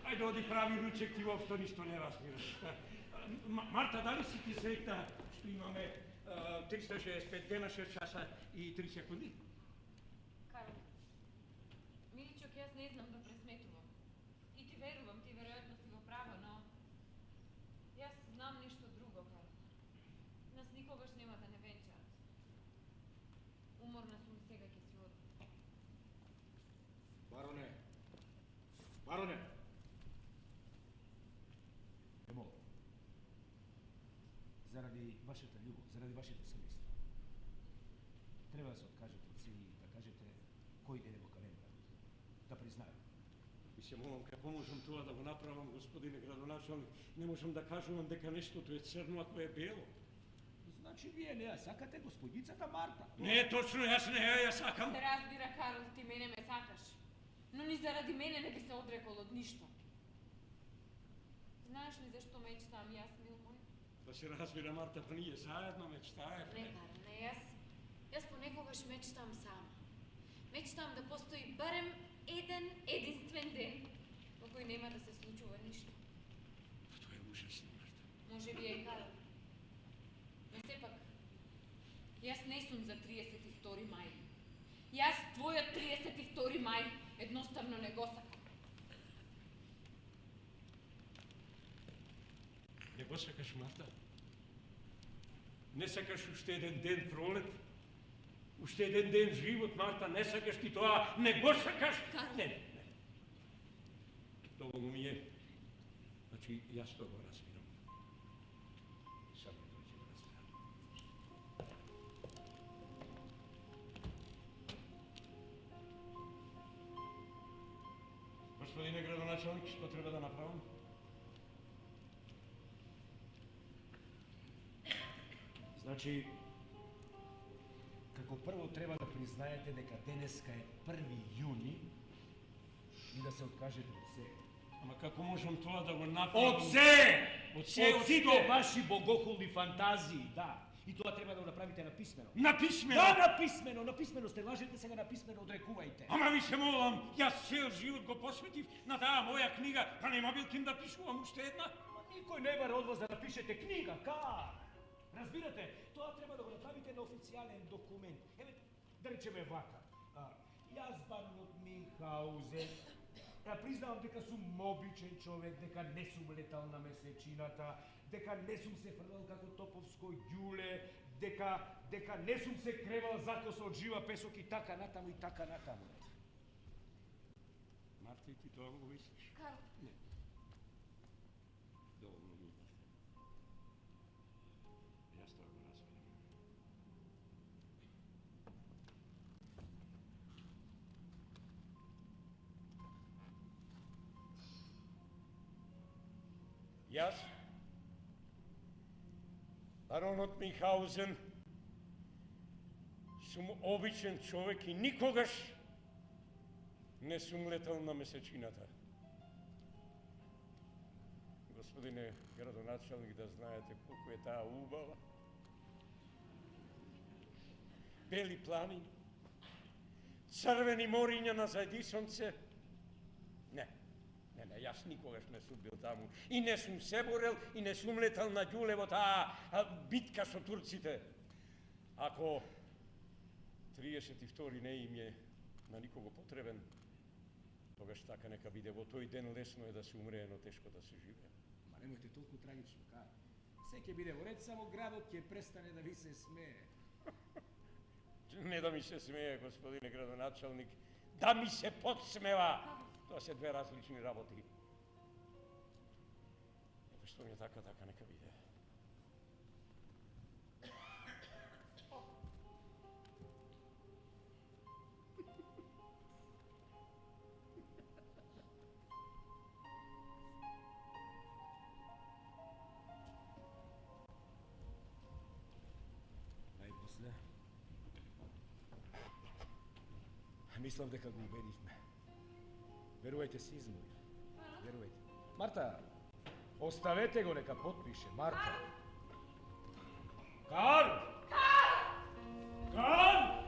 Ајде, оди прави ручек, ти воопшто ништо не разбираш. Марта, дали си ти среќна што имаме 365 дена, 6 часа и 3 секунди? Карл, миличок, јас не знам да пресметувам. И ти верувам, ти веројатно си во право, но јас знам нешто друго, Карл. Нас никогаш нема да не венчаат. Уморна сум, сега ќе си одам. Бароне! Емо, заради вашата љубов, заради вашите семејства, треба да се откажете од се и да кажете кој ден е во календарот. Да признаем. И се молам, како можам тоа да го направам, господине градоначалник? Не можам да кажувам дека нештото е црно, ако е бело. Значи, вие не ја сакате господицата Марта. Не е точно, јас не ја сакам. Се разбира, Карл, ти мене ме сакаш. Но ни заради мене не би се одрекол од ништо. Знаеш ли зашто мечтам јас, мил мој? Да се разбира, Марта, па ние заедно мечтаеме. Не, Карл, не, јас понекогаш мечтам сама. Мечтам да постои барем еден единствен ден во кој нема да се случува ништо. Тоа е ужасно, Марта. Може би е Карл. Но сепак, јас не сум за 32 мај. Јас твојот 32 мај едноставно не го сакам. Не го сакаш, Марта? Не сакаш уште еден ден пролет? Уште еден ден живот, Марта, не сакаш ти тоа? Не го сакаш? Карл. Не. Доволно ми е. Значи, јас тоа го разбирам. Само тој ќе го разбирам. Господине градоначалник, што треба да направам? Значи, како прво треба да признаете дека денеска е 1 јуни и да се откажете од се. Ама како можам тоа да го направам? Од се! Од се, Од од сите што? ваши богохулни фантазии, да. И тоа треба да го направите написмено. Написмено? Да, написмено, написмено сте лажете, сега написмено одрекувајте. Ама ви се молам, јас цел живот го посветив на таа моја книга, па нема бил ким да пишувам уште една. Ма никој не бара од вас да напишете книга, кар? Разбирате, тоа треба да го направите на официјален документ. Еве, да речеме вака. Јас баронот Минхаузен, ја признавам дека сум обичен човек, дека не сум летал на месечината, дека не сум се фрлал како топовско ѓуле, дека не сум се кревал закосо од жива песок и така натаму и така натаму. Марта, и ти тоа го мислиш? Карл. Не. Доволно ми е. Јас тоа го разбирам. Јас, баронот Минхаузен, сум обичен човек и никогаш не сум летал на месечината. Господине градоначалник, да знаете колку е таа убава. Бели планини, црвени мориња на зајди сонце. Не, јас никогаш не сум бил таму. И не сум се борел, и не сум летал на ѓуле во таа битка со турците. Ако 32 не им е на никого потребен, тогаш така нека биде. Во тој ден лесно е да се умре, но тешко да се живее. Ма немојте толку трагично, кар. Се ќе биде во ред, само градот ќе престане да ви се смее. Не да ми се смее, господине градоначалник, да ми се подсмева. Тоа се две различни работи. Епа што ми е така, нека биде. Најпосле, мислам дека го убедивме. Верувајте си, изморив. Верувајте. Марта, оставете го, нека потпише. Марта. Карл! Карл!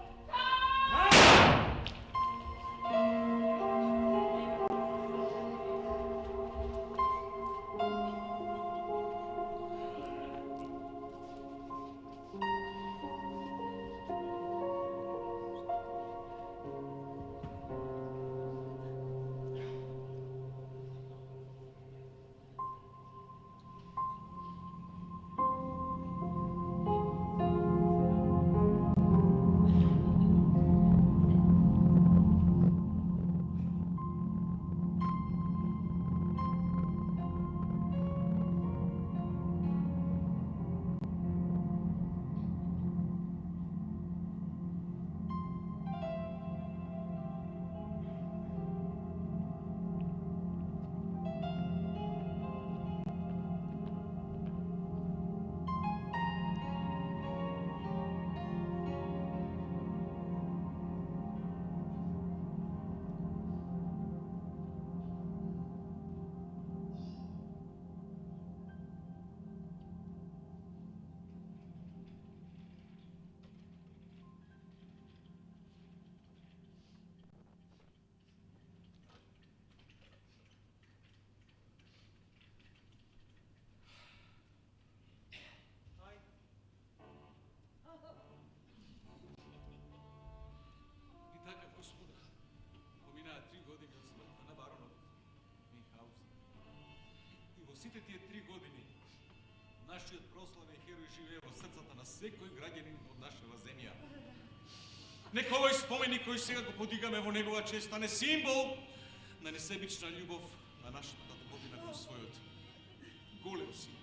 сите тие 3 години нашиот прославен херој живее во срцата на секој граѓанин од нашава земја. Нека овој споменик кој сега го подигаме во негова чест стане символ на несебична љубов на нашата татковина кон својот голем син.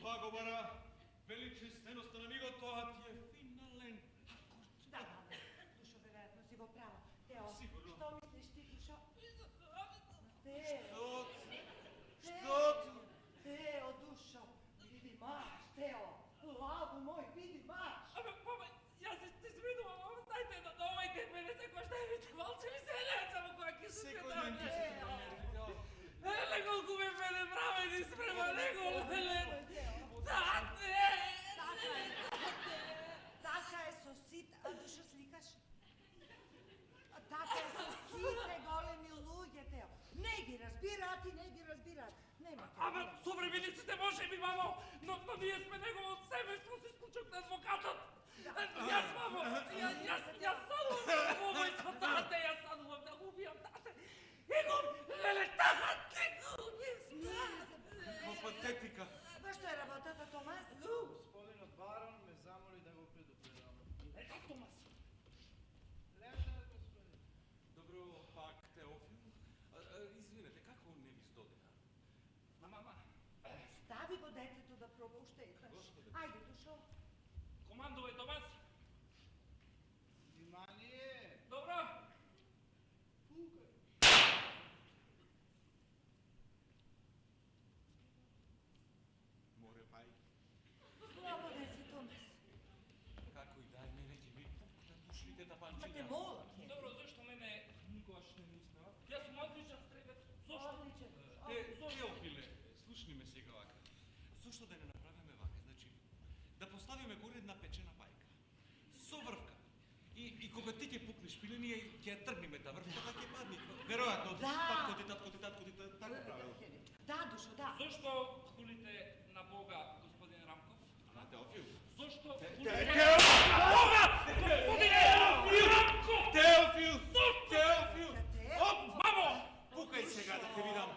Благовара, величественоста на мигот, тоа ти е финален акорд. Да, маме, Душо, веројатно си во право. Тео, Сигурно. што мислиш ти, Душо? Тео, Душо, види маш, Тео, лаву мој, види маш. Абе, мама, јас се извинувам, ама знајте, да овајте мене секој што е малце ми се леја само која ќе се Секој ден ќе се промери. Еле колку ме мене правени спрема него, еле. Така е со сите, а Душо сликаш? Така е со сите големи луѓе, Тео. Не ги разбираат и не ги разбираат. Нема те. Абе, современиците може би, мамо, но ние сме негово семејство с исклучок на адвокатот. Јас, мамо, јас санувам во мој со тате, јас санувам да го убијам тате. И го, леле, тате, го убијам. Каква патетика. Ба што е работата, Томас? Господинот барон ме замоли да го предупредам. Ето, Томас. Леша, господин. Добро, пак, Теофил. Извинете, како не ви здодена? Мама, Стави го детето да проба уште еднаш. Господи. Ајде, Душо. командувај, Томас. Внимание! Добро. Пукај! Море пај. Слободен си, Томас. Како и дај мене ќе ми пукнат ушите да Ма те панчиња. молам, те. Добро, зашто мене никогаш не ми успева? Јас сум одличен стрелец. Зошто? Одличен. Теофиле, слушни ме сега вака. Зошто да не направиме вака? Значи, да поставиме горе една печена пајка. Со врвка. И кога ти ќе пукнеш пиле, ние ќе ја тргнеме та врвка, ќе падне. Веројатно, Да. татко ти така правил. Да, Душо, да. Зошто хулите на Бога, господин Рамков? А, Теофил. Зошто Теофил! Теофил! Теофил! Оп! Мамо! Пукај сега да те видам.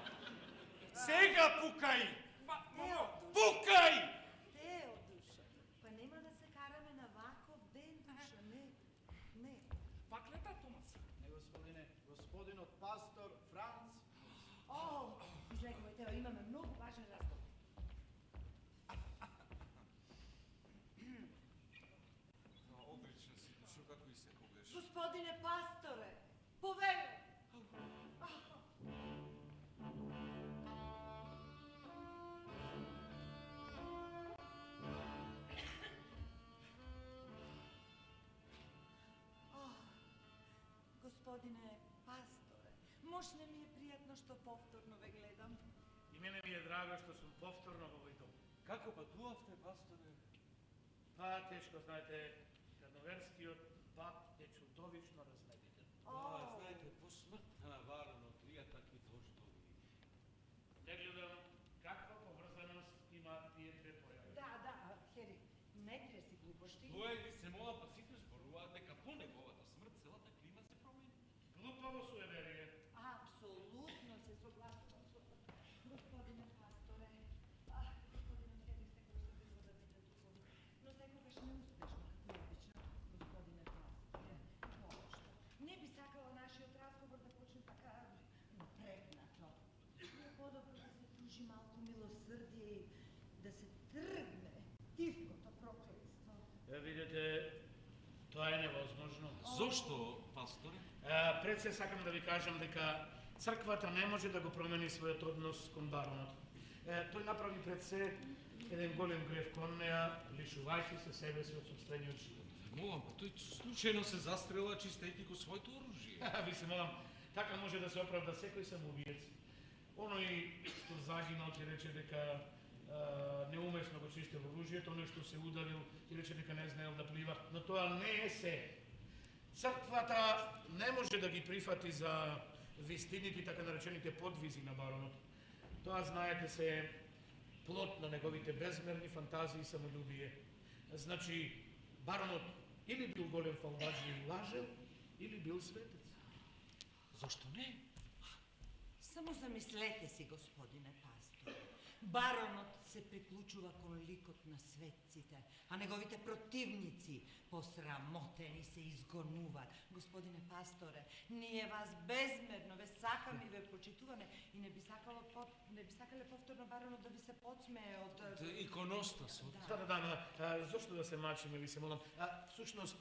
Сега пукај! Мамо! Пукај! Тео, Душо. Па нема да се караме на ваков ден, Душо, не. Не. Пак лета, Томас? Не, господине, господинот пастор Франц. О, излегувај, Тео, имаме многу важен разговор. Одличен си, Душо, како и секогаш. Господине пасторе, повеле. Господине пасторе, мош не ми е пријатно што повторно ве гледам. И мене ми е драго што сум повторно во овој дом. Како патувавте, пасторе? Па, тешко, знаете, Черноверскиот пап е чудовишно разлебитен. Да, знаете, по смртта на Баронот лија такви дождови. Не гледам каква поврзаност имаат тие две појави. Да, Хери, не треси глупошти. Тоа ви се мола, па сите зборуваат дека по неговата смрт целата клима се промени. Глупаво суеверие. Апсолутно се согласувам со господине пасторе. Господине Хери се кој се бил да биде духовни, но секогаш неуспешно, необично, господине пасторе. Пошто, не би сакала нашиот разговор да почне така напрегнато. Не подобро да се пружи малку милосрдие и да се тргне тивкото проклетство. Видите, тоа е невозможно. Зошто, пасторе? Пред се сакам да ви кажам дека црквата не може да го промени својот однос кон баронот. Тој направи пред се еден голем грев кон неа, лишувајќи се себе си од собствениот живот. Молам, па тој случајно се застрела чистејќи го своето оружје. Ви се молам, така може да се оправда секој самоубиец. Оној што загинал ќе рече дека неумесно го чистил оружјето, оној што се удавил ќе рече дека не знаел да плива, но тоа не е се. Црквата не може да ги прифати за вистините, така наречените подвизи на баронот. Тоа, знаете, се плод на неговите безмерни фантазии и самолюбие. Значи, баронот или бил голем фалбач и лажел, или бил светец. Зошто не? Само замислете си, господине пастор. Баронот се приклучува кон ликот на светците, а неговите противници посрамотени се изгонуваат. Господине пасторе, ние вас безмерно ве сакаме и ве почитуваме и не би сакале повторно баронот да ви се подсмее од... Иконостасот. Да, зошто да се мачиме, ви се молам. Всушност,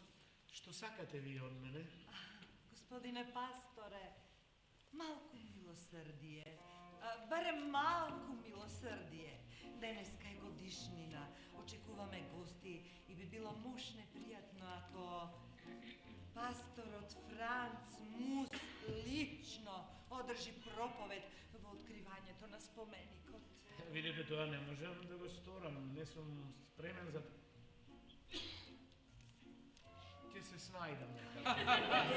што сакате ви од мене? Господине пасторе, малку милосрдие, барем малку милосрдие. Денеска е годишнина, очекуваме гости и би било мош непријатно ако пасторот Франц Мус лично одржи проповед во откривањето на споменикот. Видите, тоа не можам да го сторам, не сум спремен за... Ќе се снајдам некако.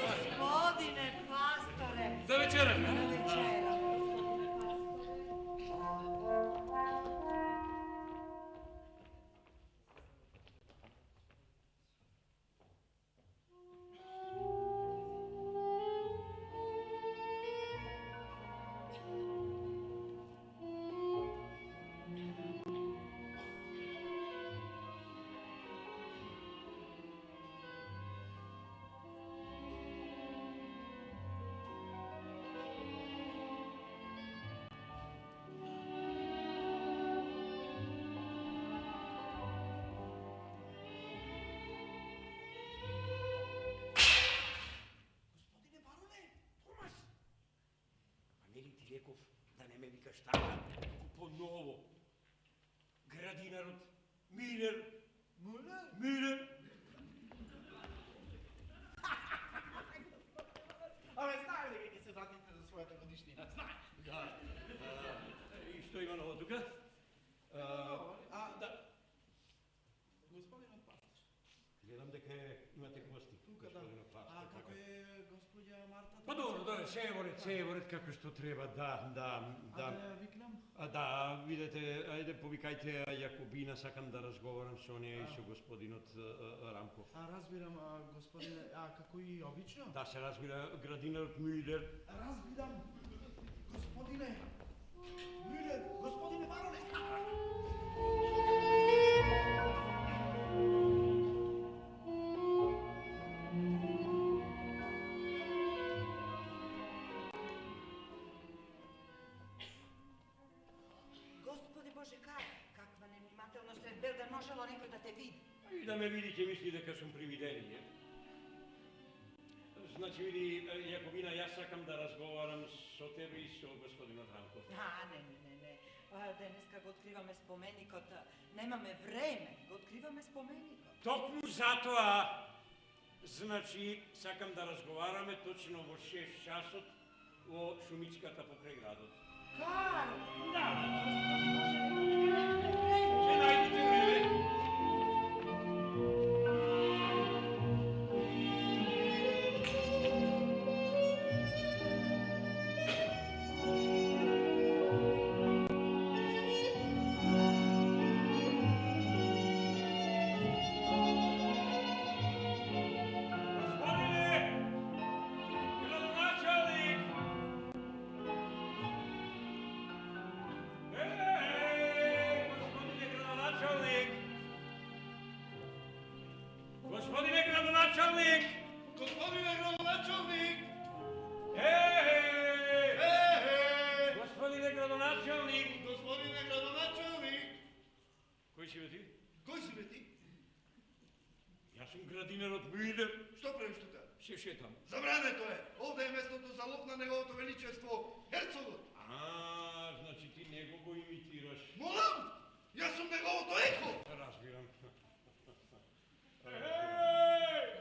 Господине пасторе! Да вечераме! Да вечераме! Реков да не ме викаш така, по-ново. Градинарот Милер. Милер? Абе, знае ли ќе се вратите за својата годишнина? Знае. Да. И што има ново тука? Да. Господинот пастор. Гледам дека имате гости. Тука, да. Како е господја Марта? Па добро, да, се е во ред како што треба, да. Да ја викнам? Да, видете, ајде повикајте Јакобина, сакам да разговарам со неја и со господинот Рамков. Разбирам, господине, како и обично? Да, се разбира, градинарот Мюлер. Разбирам, господине Мюлер, господине бароне! Можело некој да те види. И да ме види, ќе мисли дека сум привидение. Значи, види, Јакобина, јас сакам да разговарам со тебе и со господинот Рамков. Не. Денеска го откриваме споменикот. Немаме време, го откриваме споменикот. Токму затоа, значи, сакам да разговараме точно во 6 часот во шумичката покрај градот. Кар! Да! Ќе најдете време. градинерот Милер. Што правиш тука? Се шетам. Забрането е. Овде е местото за лов на неговото величество, херцогот. Значи ти него го имитираш. Молам! Јас сум неговото ехо! Разбирам.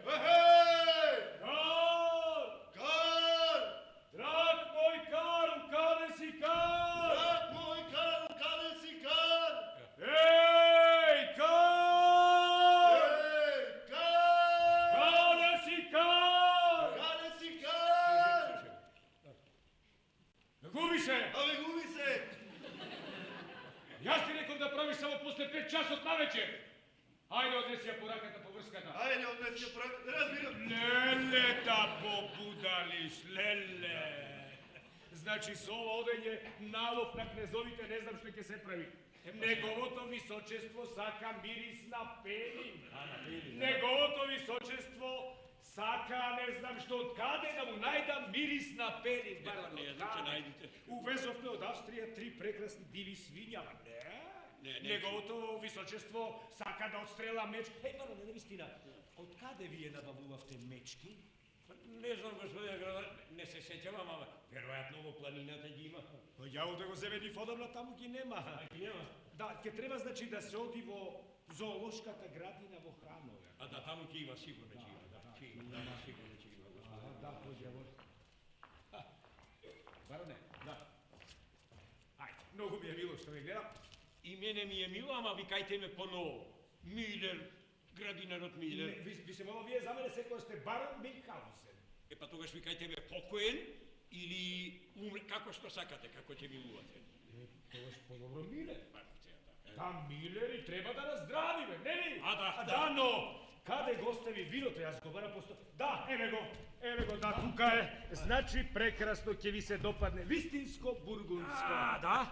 Ехеј! Карл! Карл! Драг мой Карл, каде си Карл? Драг мој Карл, каде си Карл? Ей, Карл! Ей, Карл! Каде си Карл? Каде си Карл? Губи се! Абе, губи се! Јас ти реков да правиш само после 5 часот навечер. Ајде, однеси ја пораката по врската. Ајде, однеси ја пораката, разбирам. Леле да побудалиш, леле. Значи со ова одење налов на кнезовите не знам што ќе се прави. Неговото височество сака мирис на пелин. Неговото височество сака не знам што од каде да му најдам мирис на пелин. Увезовме од Австрија 3 прекрасни диви свиња, ама не. Неговото височество сака да отстрела мечки. Еј, бароне, навистина, од каде вие набавувавте мечки? Не знам, господине градар, не се сеќавам, ама веројатно во планината ги има. Па ја да го земе ни фодамна, таму ги нема. Ги нема? Да, ќе треба значи да се оди во зоолошката градина во Храмове. Да, таму ќе има, сигурно ќе има. Да, сигурно ќе има, господине. Да, поđево. Бароне, да. Ајде, многу ми е мило што ме гледам. И мене ми е мило, ама викајте ме поново. Милер, градинерот Милер. Ви се молам, вие за мене секој сте барон Минхаузен. Па тогаш викајте ме покоен или умре, како што сакате, како ќе милувате. Тогаш подобро Милер. Да, Милер и треба да наздравиме, не ли? Да, но каде го остави виното, јас го барам посто... Да, еве го, да, тука е. Значи прекрасно ќе ви се допадне. Вистинско бургундско. Да?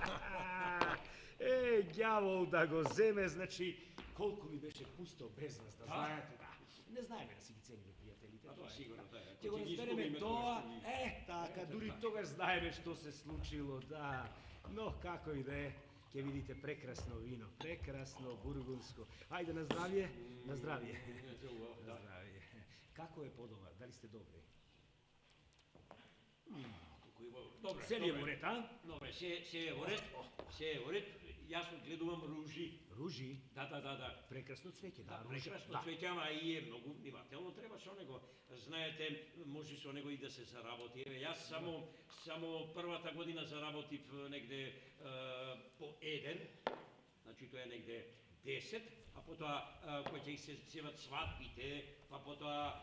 Ѓавол да го земе, значи, колку ви беше пусто без нас, да знаете, да. Не знаеме да си ги цениме пријателите. Тоа е сигурно, тоа е. Ќе го разбереме тоа, така, дури тогаш знаеме што се случило, да. Но, како и да е, ќе видите прекрасно вино, прекрасно бургундско. Ајде, на здравје, на здравје. На здравје. Како е подома, дали сте добри? Добре. Се ли е во ред, а? Добре, се е во ред, се е во ред. Јас одгледувам ружи. Ружи? Да. Прекрасно цвеќе, да, ружи. Прекрасно цвеќе, ама и е многу внимателно треба со него. Знаете, може со него и да се заработи. Еве, јас само првата година заработив негде по 1, значи тоа е негде 10, а потоа кој ќе се севат свадбите, па потоа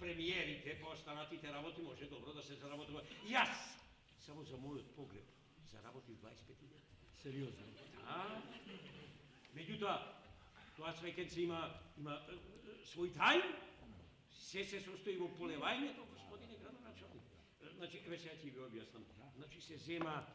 премиерите, па останатите работи може добро да се заработува. Јас само за мојот погреб заработив 25.000. Сериозно? Да. Меѓутоа, тоа цвеќенце има свој тај, се состои во полевањето, господине градоначалник. Значи, еве сега ќе ви објаснам. Значи, се зема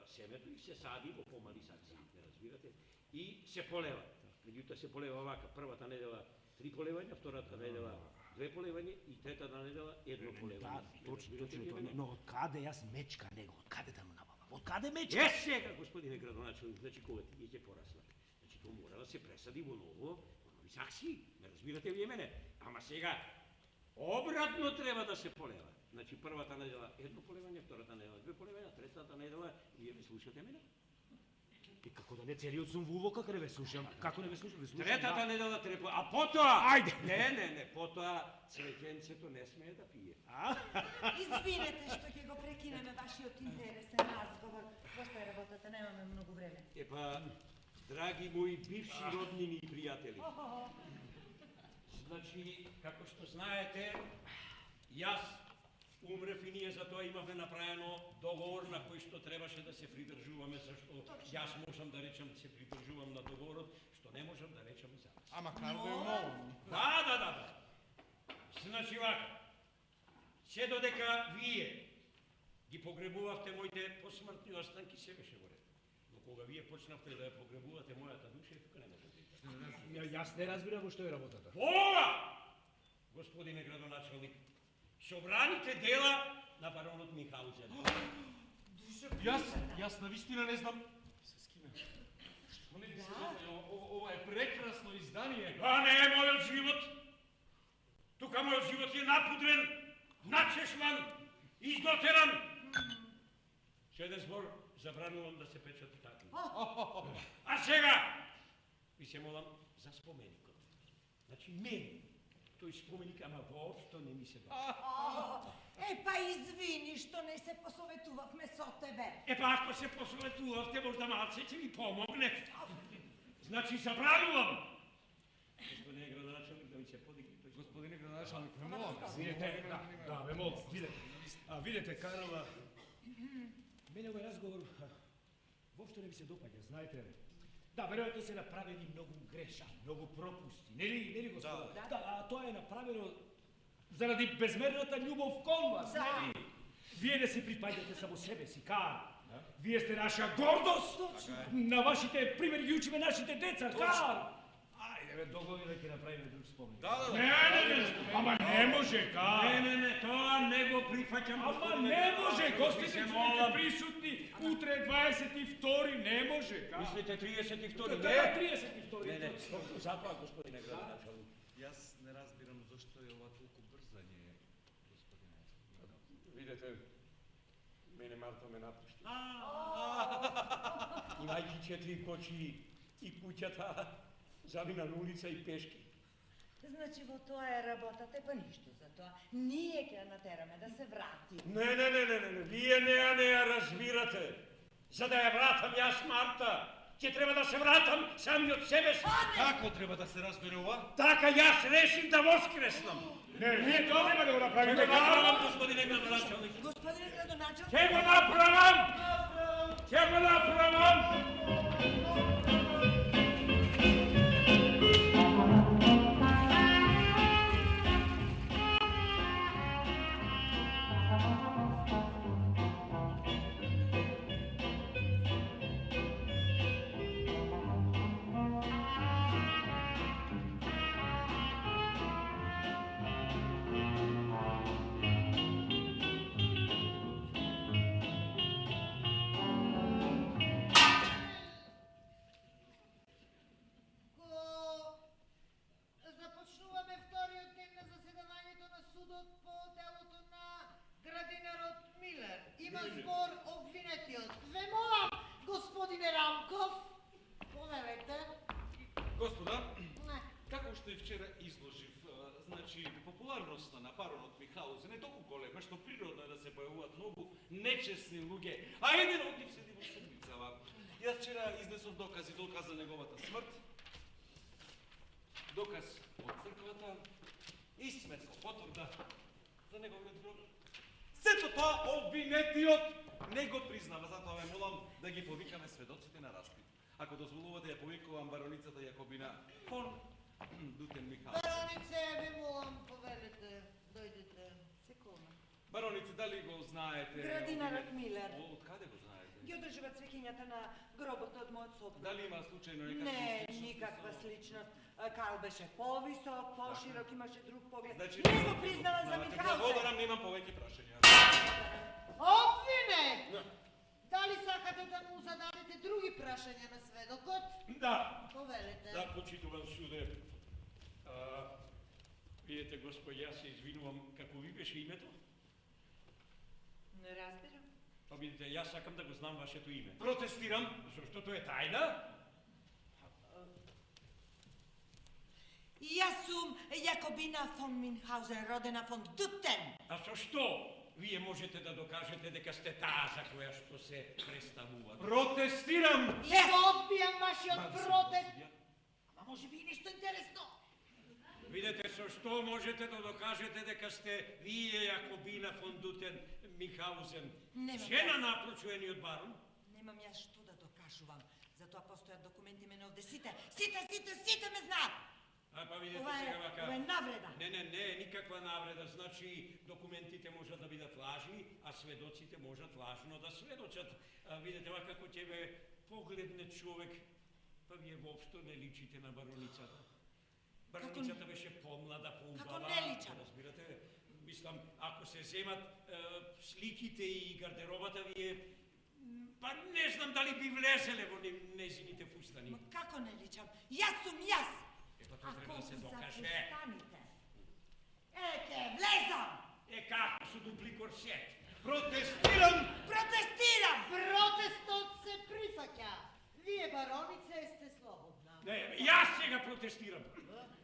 семето и се сади во помали сакси, не разбирате, и се полева. Меѓутоа се полева вака, првата недела 3 полевања, втората недела 2 полевања и третата недела 1 полевање. Да, точно. Но од каде јас мечка него? Од каде да му набавам? Од каде мечка? Е, сега, господине градоначалник, значи кога тие ќе пораснат. Значи тоа мора да се пресади во нови сакси, не разбирате вие мене. Ама сега обратно треба да се полева. Значи првата недела 1 полевање, втората недела 2 полевања, третата недела, вие ме слушате мене? И како да не целиот сум во уво, како не ве слушам? Како не ве слушам? Третата недела треба, а потоа... Ајде! Не, потоа цвеќенцето не смее да пие. Извинете што ќе го прекинеме вашиот интересен разговор. Пошто е работата, немаме многу време. Епа, драги мои бивши роднини и пријатели. Значи, како што знаете, јас умрев и ние за тоа имавме направено договор на кој што требаше да се придржуваме, зашто јас можам да речам да се придржувам на договорот, што не можам да речам за вас. Ама Карло е молно. Да. Значи вака, се додека вие ги погребувавте моите посмртни останки, се беше во ред. Но кога вие почнавте да ја погребувате мојата душа, тука не можете. Јас не разбирам во што е работата. Ова, господине градоначалник, собраните дела на баронот Минхаузен. Јас навистина не знам с киме. Ова е прекрасно издание. Това не е моят живот. Тука моят живот е напудрен, начешлан, издотеран. Ще збор, забранувам да се печат таки. А сега ви се молам за споменикот. Значи мене, тој споменик, ама воопшто не ми се допаѓа. Па извини, што не се посоветувавме со тебе. Па ако се посоветувавте, можда малце ќе ми помогне. Значи забранувам. Господине градоначалник, да ми се подигне тој. Господине градоначалник, ме молам. Да, ме молам, видете, Карла, мене овој разговор воопшто не ми се допаѓа, знаете. Да, веројатно се направени многу греша, многу пропусти, нели господа? Да, а тоа е направено заради безмерната љубов кон вас, нели? Вие не се припаѓате само себе си, Кар. Вие сте наша гордост. На вашите примери ги учиме нашите деца, Кар. Ајде бе, договори да ќе направиме друг спомен. Да. Не, ама не може, Кар. Не, тоа не го прифаќам. Ама не може, гостите ќе бидете присутни утре 22, не може, Кар. Мислите 32? Да, 32. Не, затоа, господине градоначалник. Јас не разбирам зашто е ова толку брзање, господине. Видете, мене Марто ме напушти. Имајќи 4 кочи и куќата, замина на улица и пешки. Значи во тоа е работата, па ништо за тоа. Ние ќе ја натераме да се врати. Не, вие не ја разбирате. За да ја вратам јас Марта, ќе треба да се вратам сами од себе си. Како треба да се разбере ова? Така јас решив да воскреснам. Не, вие тоа нема да го Ќе направите, го направам, господине градоначалник. Господине градоначалник. Ќе го направам! Ќе го направам! Започнуваме вториот ден на заседавањето на судот по делото на градинарот Милер. Има збор обвинетиот. Ве молам, господине Рамков, поверете. Господа, како што и вчера изложив, значи популарноста на баронот Михаузен е толку голема што природно е да се појавуваат многу нечесни луѓе, а еден од нив седи во судницава. Јас вчера изнесов докази за неговата смрт, доказ од црквата и сметка потврда за неговиот гроб. Сето тоа обвинетиот не го признава, затоа ве молам да ги повикаме сведоците на распит. Ако дозволувате, ја повикувам бароницата Јакобина фон Дутен Михаузен. Баронице, ве молам, поверете, дојдете. Секунда. Баронице, дали го знаете? Градинарот Милер. Од каде го знаете? Ги одржува цвеќињата на гробот од мојот сопруг. Дали има случајно некаква Не, сличност? никаква сличност. Карл беше повисок, поширок, имаше друг поглед. Значи, Не го признавам за Михаузен. Благодарам, немам повеќе прашања. Обвинет! Дали сакате да му зададете други прашања на сведокот? Да. Повелете. Да, почитуван суде. Видете, господ, јас се извинувам, како ви беше името? Не разбирам. Па видите, јас сакам да го знам вашето име. Протестирам. Зашто тоа е тајна? Јас сум Јакобина фон Минхаузен, родена фон Дутен. А со што вие можете да докажете дека сте таа за која што се представува? Протестирам! И го одбијам вашиот протест. Ама може би и нешто интересно. Видете, со што можете да докажете дека сте вие Јакобина фон Дутен Михаузен, жена на прочуениот барон? Немам јас што да докажувам. Затоа постојат документи мене овде. Сите ме знаат. Па видите Ова сега вака. е навреда. Не, никаква навреда. Значи, документите можат да бидат лажни, а сведоците можат лажно да сведочат. Видите вака, како ќе ве погледне човек, па вие воопшто не личите на бароницата. Бароницата беше помлада, поубава. Како не личам? Разбирате? Мислам, ако се земат сликите и гардеробата, вие Па не знам дали би влезеле во незините фустани. Ма како не личам? Јас сум јас! Епа тоа треба да се докаже. Застаните. Ете, влезам! Како со дупли корсет. Протестирам! Протестирам! Протестот се прифаќа. Вие, баронице, сте слободна. Не, јас сега протестирам.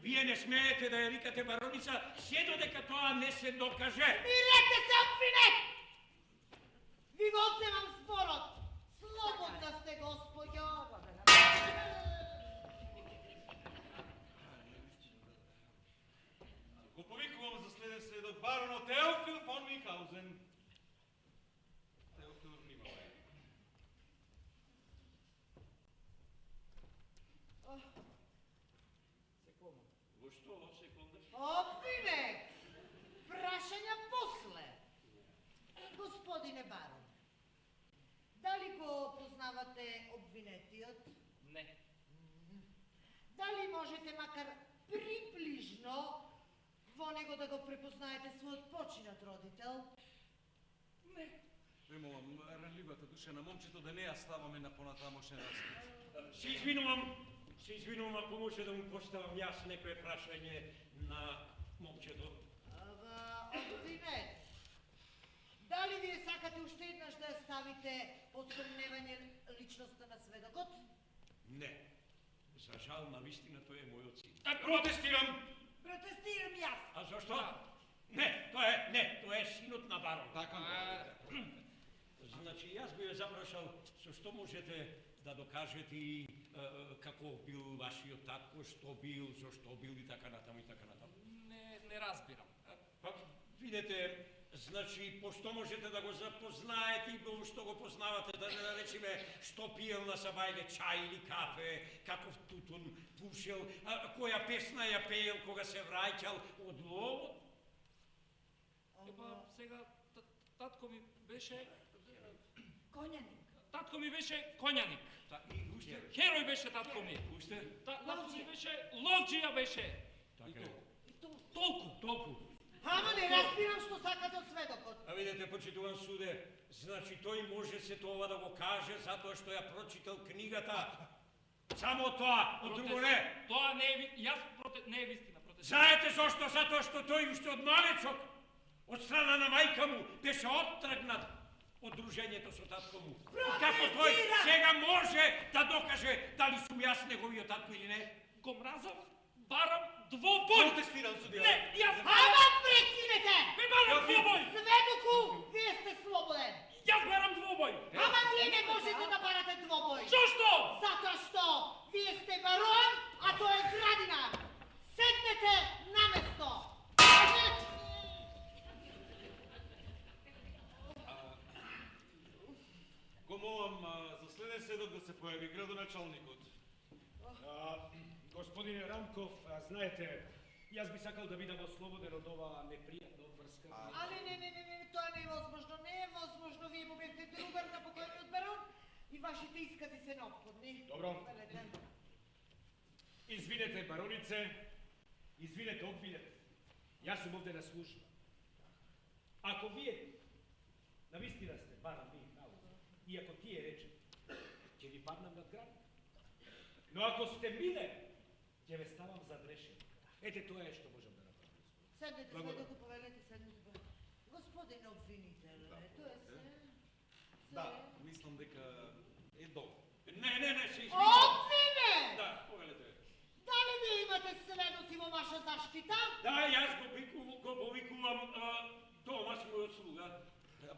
Вие не смеете да ја викате бароница, се додека тоа не се докаже. Смирете се, обвинет! Ви го одземам зборот. Слободна сте, господјо. Го повикувам за следен сведок баронот Теофил фон Минхаузен. Теофил, внимавај. Во што секундаш? Обвинет! Прашања после. Господине барон, дали го познавате обвинетиот? Не. Дали можете макар приближно во него да го препознаете својот починат родител? Не. Ве молам, ранливата душа на момчето да не ја ставаме на понатамошен разказ. Се извинувам ако може да му поставам јас некое прашање на момчето. Ава, обвинет, дали вие сакате уште еднаш да ја ставите под сомневање личноста на сведокот? Не. За жал, на вистина тој е мојот син. Протестирам! Протестирам јас! А зашто? Не, тоа е синот на барон. Така. Значи, јас би ја запрашал со што можете да докажете и како бил вашиот татко, што бил, зашто бил и така натаму и така натаму. Не разбирам. Па, видете, значи, по што можете да го запознаете и било што го познавате, да не речеме, што пиел на сабајле, чај или кафе, каков тутун пушел, која песна ја пеел кога се враќал од ловот? Епа, сега, татко ми беше... Коњаник. Татко ми беше коњаник. И уште? Херој беше татко ми. Уште? Татко ми беше ловџија беше. Така е. Толку. Ама не разбирам што сакате од сведокот. А видете, почитуван суде, значи тој може се тоа да го каже затоа што ја прочитал книгата. Само тоа, од друго не. Тоа не е јас не е вистина. Знаете зошто? Затоа што тој уште од малечок, од страна на мајка му, беше оттргнат од дружењето со татко му. Како тој сега може да докаже дали сум јас неговиот татко или не? Го мразам, барам двобој. Протестирам, судија. Не, јас... Ама прекинете! Ме барам двобој. Сведоку, вие сте слободен. Јас барам двобој. Ама вие не можете да барате двобој. Зошто? Затоа што вие сте барон, а тој е градинар. Седнете на место. Го молам за следен сведок да се појави градоначалникот. Господине Рамков, знаете, јас би сакал да бидам ослободен од оваа непријатна обврска. Але не, тоа не е возможно. Не е возможно. Вие му бевте другар на покојниот барон и вашите искази се неопходни. Добро. Велете. Извинете, баронице, извинете, обвинете. Јас сум овде на служба. Ако вие навистина сте барон Минхаузен, и ако тие речете, ќе ви паднам над град. Но ако сте милен, ќе ве ставам за грешен. Ете, тоа е што можам да направам. Седнете, сведоку, повелете, седнете. Господин обвинител, тоа е се. Да, мислам дека е добро. Не, се извинувам. Обвинет! Да, повелете. Дали вие имате сведоци во ваша заштита? Да, јас го повикувам Томас, мојот слуга.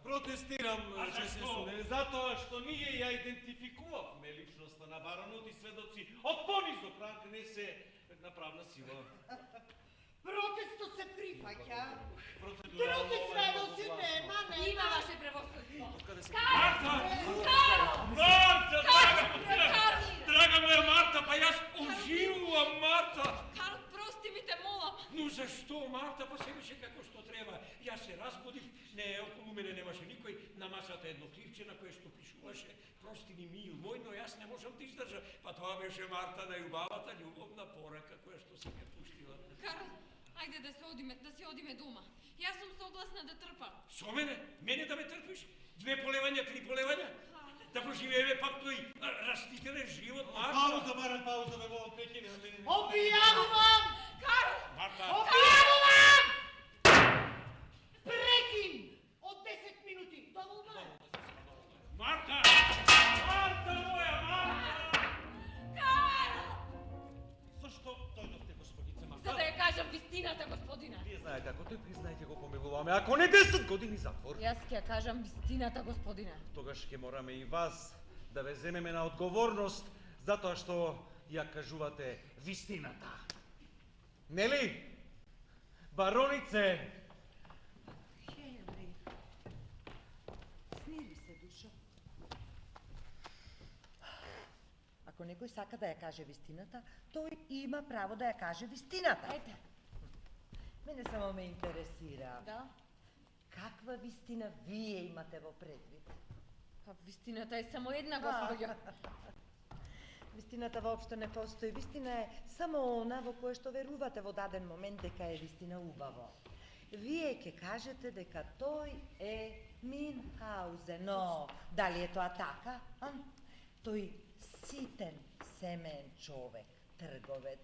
Протестирам, А честен зашто? суде, затоа што ние ја идентификувавме личноста на баронот и сведоци од понизок ранг не се на правна сила. Протестот се прифаќа. Процедурално Други ова е сведоци многу важно. нема. Има ваше превосходство. Откаде се Марта! Карл! Драга моја Марта, па јас уживувам, Марта! Карл, прости ми те, молам. Ну зашто, Марта, па се беше како што треба. Јас се разбудив, не, околу мене немаше никој, на масата едно кливче на кое што пишуваше прости ни мил мој, но јас не можам да издржам. Па тоа беше Марта најубавата љубовна порака која што се ме пуштила. Карл, ајде да си одиме дома. Јас сум согласна да трпам. Со мене? Мене да ме трпиш? 2 полевања, 3 полевања? да проживееме пак тој растителен живот, Марта. Пауза, барам пауза, бе, мога прекинем. Објавувам! Карл! Марта! Објавувам! Прекин! Од 10 минути. Доволно е. Марта! Марта моја, Марта! Карл! Зашто дојдовте, господице Марта? За да ја кажам вистината, господине. Вие знаете, ако тој признајте го помилуваме, ако не 10 години затвор, Јас ќе ја кажам вистината, господине. тогаш ќе мораме и вас да ве земеме на одговорност затоа што ја кажувате вистината. Нели? Баронице, Хенри, смири се, душо. Ако некој сака да ја каже вистината, тој има право да ја каже вистината. Ете. Мене само ме интересира. Да? Каква вистина вие имате во предвид? Па вистината е само една, господја. Вистината воопшто не постои. Вистина е само она во кое што верувате во даден момент дека е вистина убаво. Вие ќе кажете дека тој е Минхаузен, но дали е тоа така? Тој ситен, семеен човек, трговец.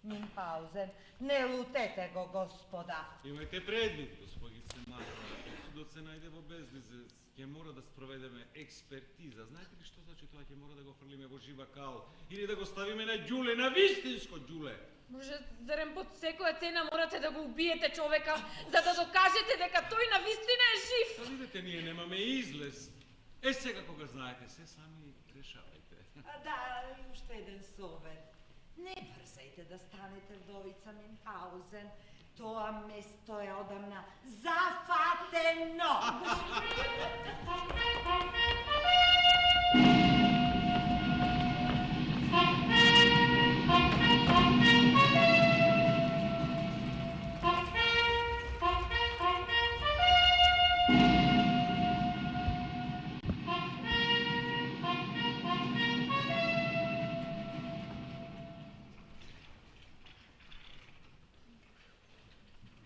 Минхаузен, не лутете го, господа. имајте предвид, господице Марта, судот се најде во безлизец, ќе мора да спроведеме експертиза. Знаете ли што значи тоа? Ќе мора да го фрлиме во жива кал или да го ставиме на ѓуле, на вистинско ѓуле. Може, зарем под секоја цена морате да го убиете човека, за да докажете дека тој на вистина е жив? Па видите, ние немаме излез. Сега кога знаете, се сами решавајте. Да, и уште еден совет. Не брзајте да станете вдовица Минхаузен. Тоа место е одамна зафатено.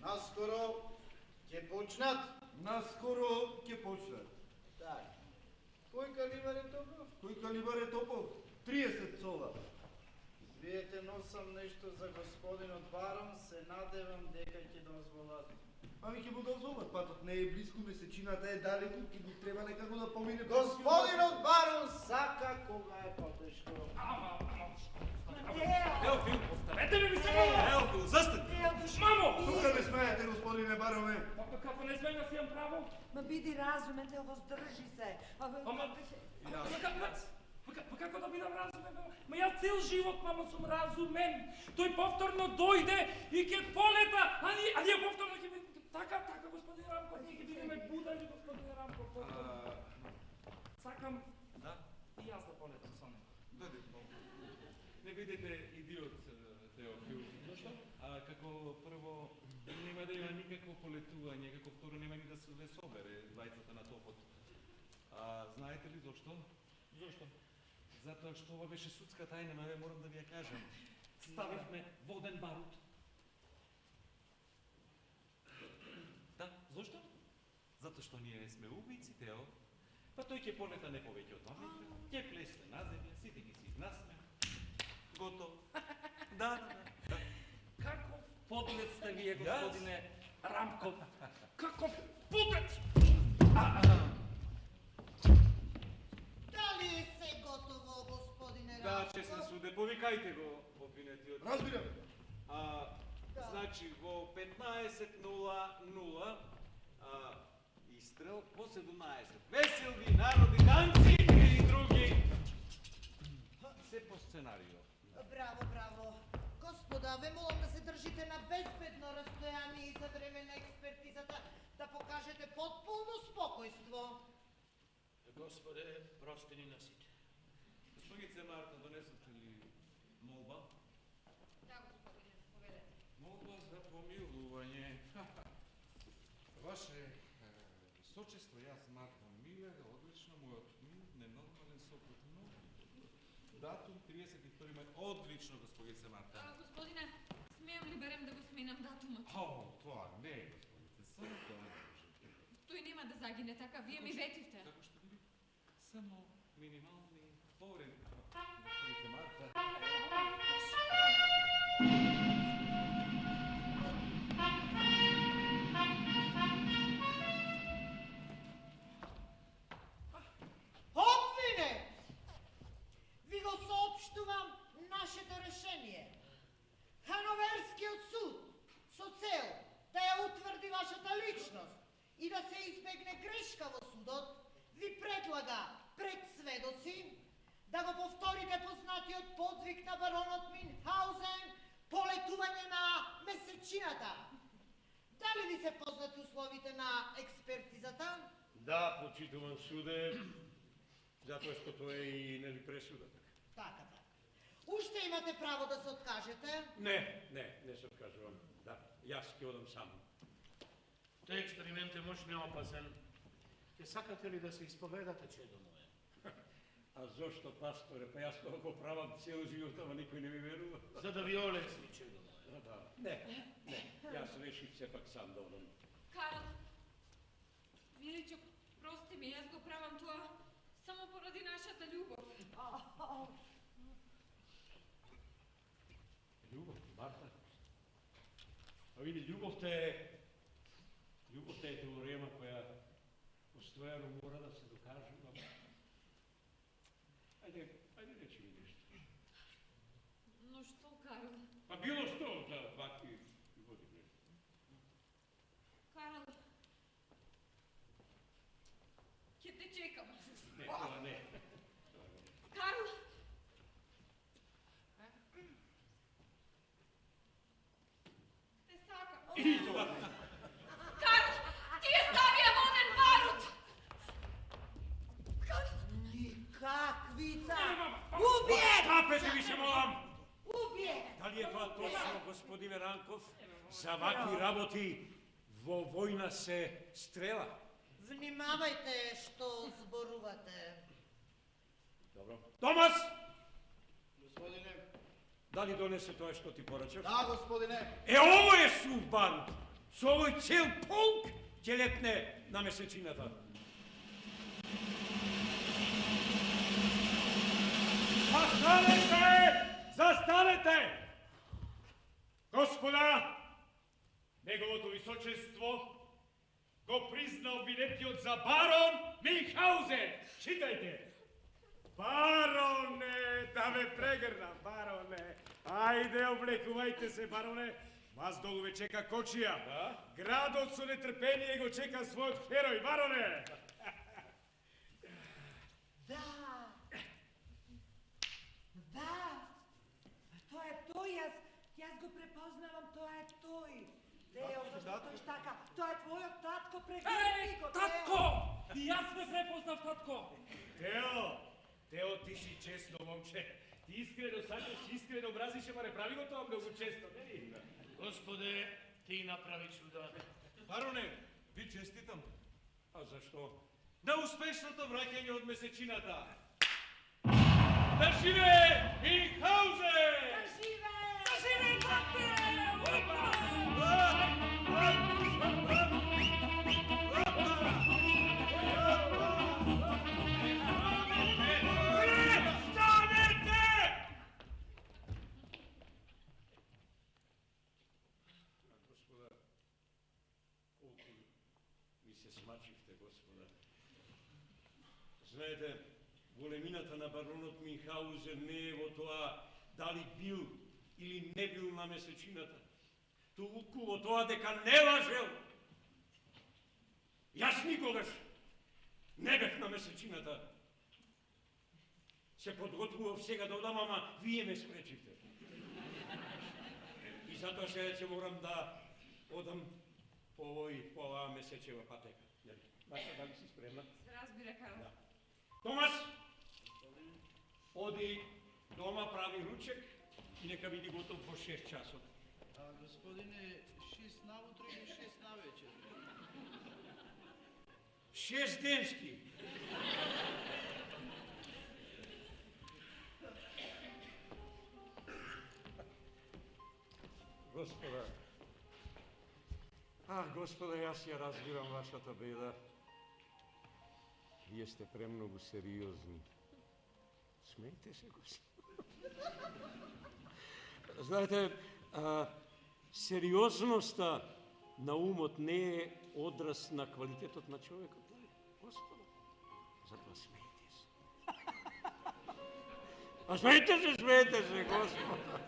Наскоро ќе почнат. Наскоро ќе почнат. Так. Кој калибар е топов? Кој калибар е топов? 30 цола. Извиете, носам нешто за господинот барон, се надевам дека ќе дозволат. Ами ќе му дозволат, патот не е близко, месечината е далеку, ќе му треба некако да помине. Господинот барон сака кога е потешко. Теофил, оставете ме, ми се моля! Теофил, застани! Мамо! Тука не смеете, господине бароне. Како не смеем, јас имам право? Ма биди разумен, те воздржи се. Па како да бидам разумен? Ма јас цел живот, мамо, сум разумен. Тој повторно дојде и ќе полета, а ние повторно ќе бидеме... Така, господин Рамков, ние ќе бидеме будали, господин Рамков. Сакам и јас да полетам со него. Не бидете идиот, Теофил. Зошто? Како прво, нема да има никакво полетување, како второ нема ни да се ве собере двајцата на топот. Знаете ли зошто? Зошто? Затоа што ова беше судска тајна, ма ве морам да ви ја кажам. Ставивме воден барут. Да, зошто? Затоа што ние не сме убици, Тео. Па тој ќе полета не повеќе од 2 метра, ќе плесне на земја, сите ќе се изнасме. Готово. Да. Каков подлец сте вие, господине Рамков? Каков подлец! Дали е се готово, господине Да, Рамков? честен суде, повикајте го обвинетиот. Разбираме. Значи, во 15:00 изстрел по 17. Веселби, народи, танци и други. Се по сценарио. Браво. Господа, ве молам да се држите на безбедно растојание и за време на експертизата да покажете потполно спокојство. Господе, прости ни на сите. Господице Марта, донесовте ли молба? Да, господине, поведете. Молба за помилување. Ваше височество, јас Марта Милер, одлично, мојот ненормален сопруг, датум 31 мај, одлично, господице Марта. Господине, смеам ли барем да го сменам датумот? Тоа не е, господице, само тоа не можете. Тој нема да загине така, вие ми ветивте. Како што биде? Samo minimalni povrед. Gospodice Marta. Обвинет! Ви го сообщувам нашето решение. Хановерскиот суд со цел да ја утврди вашата личност и да се избегне грешка во судот, ви предлага пред сведоци да го повторите познатиот подвиг на баронот Минхаузен, полетување на месечината. Дали ви се познати условите на експертизата? Да, почитувам суде, затоа што тоа е и нели пресуда. Така. Уште имате право да се откажете? Не се откажувам. Да, јас ќе одам сам. Тој експеримент е мош неопасен. Ке сакате ли да се исповедате, чедо мое? А зошто, пасторе? Па јас тоа го правам цел живот, ама никој не ми верува. За да ви олесни, чедо мое. Да. Не, јас решив сепак сам да одам. Карл, Миличок, прости ми, јас го правам тоа само поради нашата љубов. Љубов, Марта? А види, љубовта е теорема која постојано мора да се докажува. Ајде речи ми нешто. Но што, Карл? Па било што за вакви години. Карл, ќе те чекам. Не, тоа не. Карл! Те сакам. И тоа. Карл, ти е ставија воден барут! Никаквица! Убиет! Стапете ви се молам! Убиет! Дали е тоа точно, господине Ранков? За вакви работи во војна се стрела? Внимавајте што зборувате. Добро. Томас! Господине. Дали донесе тоа што ти порачав? Да, господине. Ово е сув банд! Со овој цел полк ќе летне на месечината. Застанете! Господа, неговото височество го призна обвинетиот за барон Минхаузен. Читајте. Бароне, да ме прегрнам, бароне. Ајде, облекувајте се, бароне. Вас долу ве чека кочија. Градот со нетрпение го чека својот херој, бароне. Да, тоа е тој, јас го препознавам, тоа е тој. Тео, зашто тој така? Тоа е твојот татко, прегрни го, Татко! И јас ме препознав, татко. Тео, ти си честно момче. Ти искрено сакаш, искрено мразиш, ама не прави го тоа многу често, нели? Господе, ти направи чуда. Бароне, ви честитам. А зашто? На успешното враќање од месечината. Да живее Минхаузен! Да живее! Да живее, брате! Господа, колку ми се смачивте, господа. Знаете, големината на баронот Минхаузен не е во тоа дали бил или не бил на месечината, туку во тоа дека не лажел. Јас никогаш не бев на месечината. Се подготвував сега да одам, ама вие ме спречивте. И затоа сега ќе морам да одам по оваа месечева патека. Маша, дали си спремна? Се разбира, Карл. Да. Томас, оди дома, прави ручек и нека биде готов во 6 часот. Господине, 6 наутро или 6 навечер? 6 денски. Господа, јас ја разбирам вашата беда. Вие сте премногу сериозни. Смейте се, господи. Знаете, сериозноста на умот не е одраз на квалитетот на човекот, Господа. Затоа смейте се. А смейте се, Господа.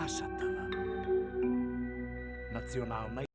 Нашата национална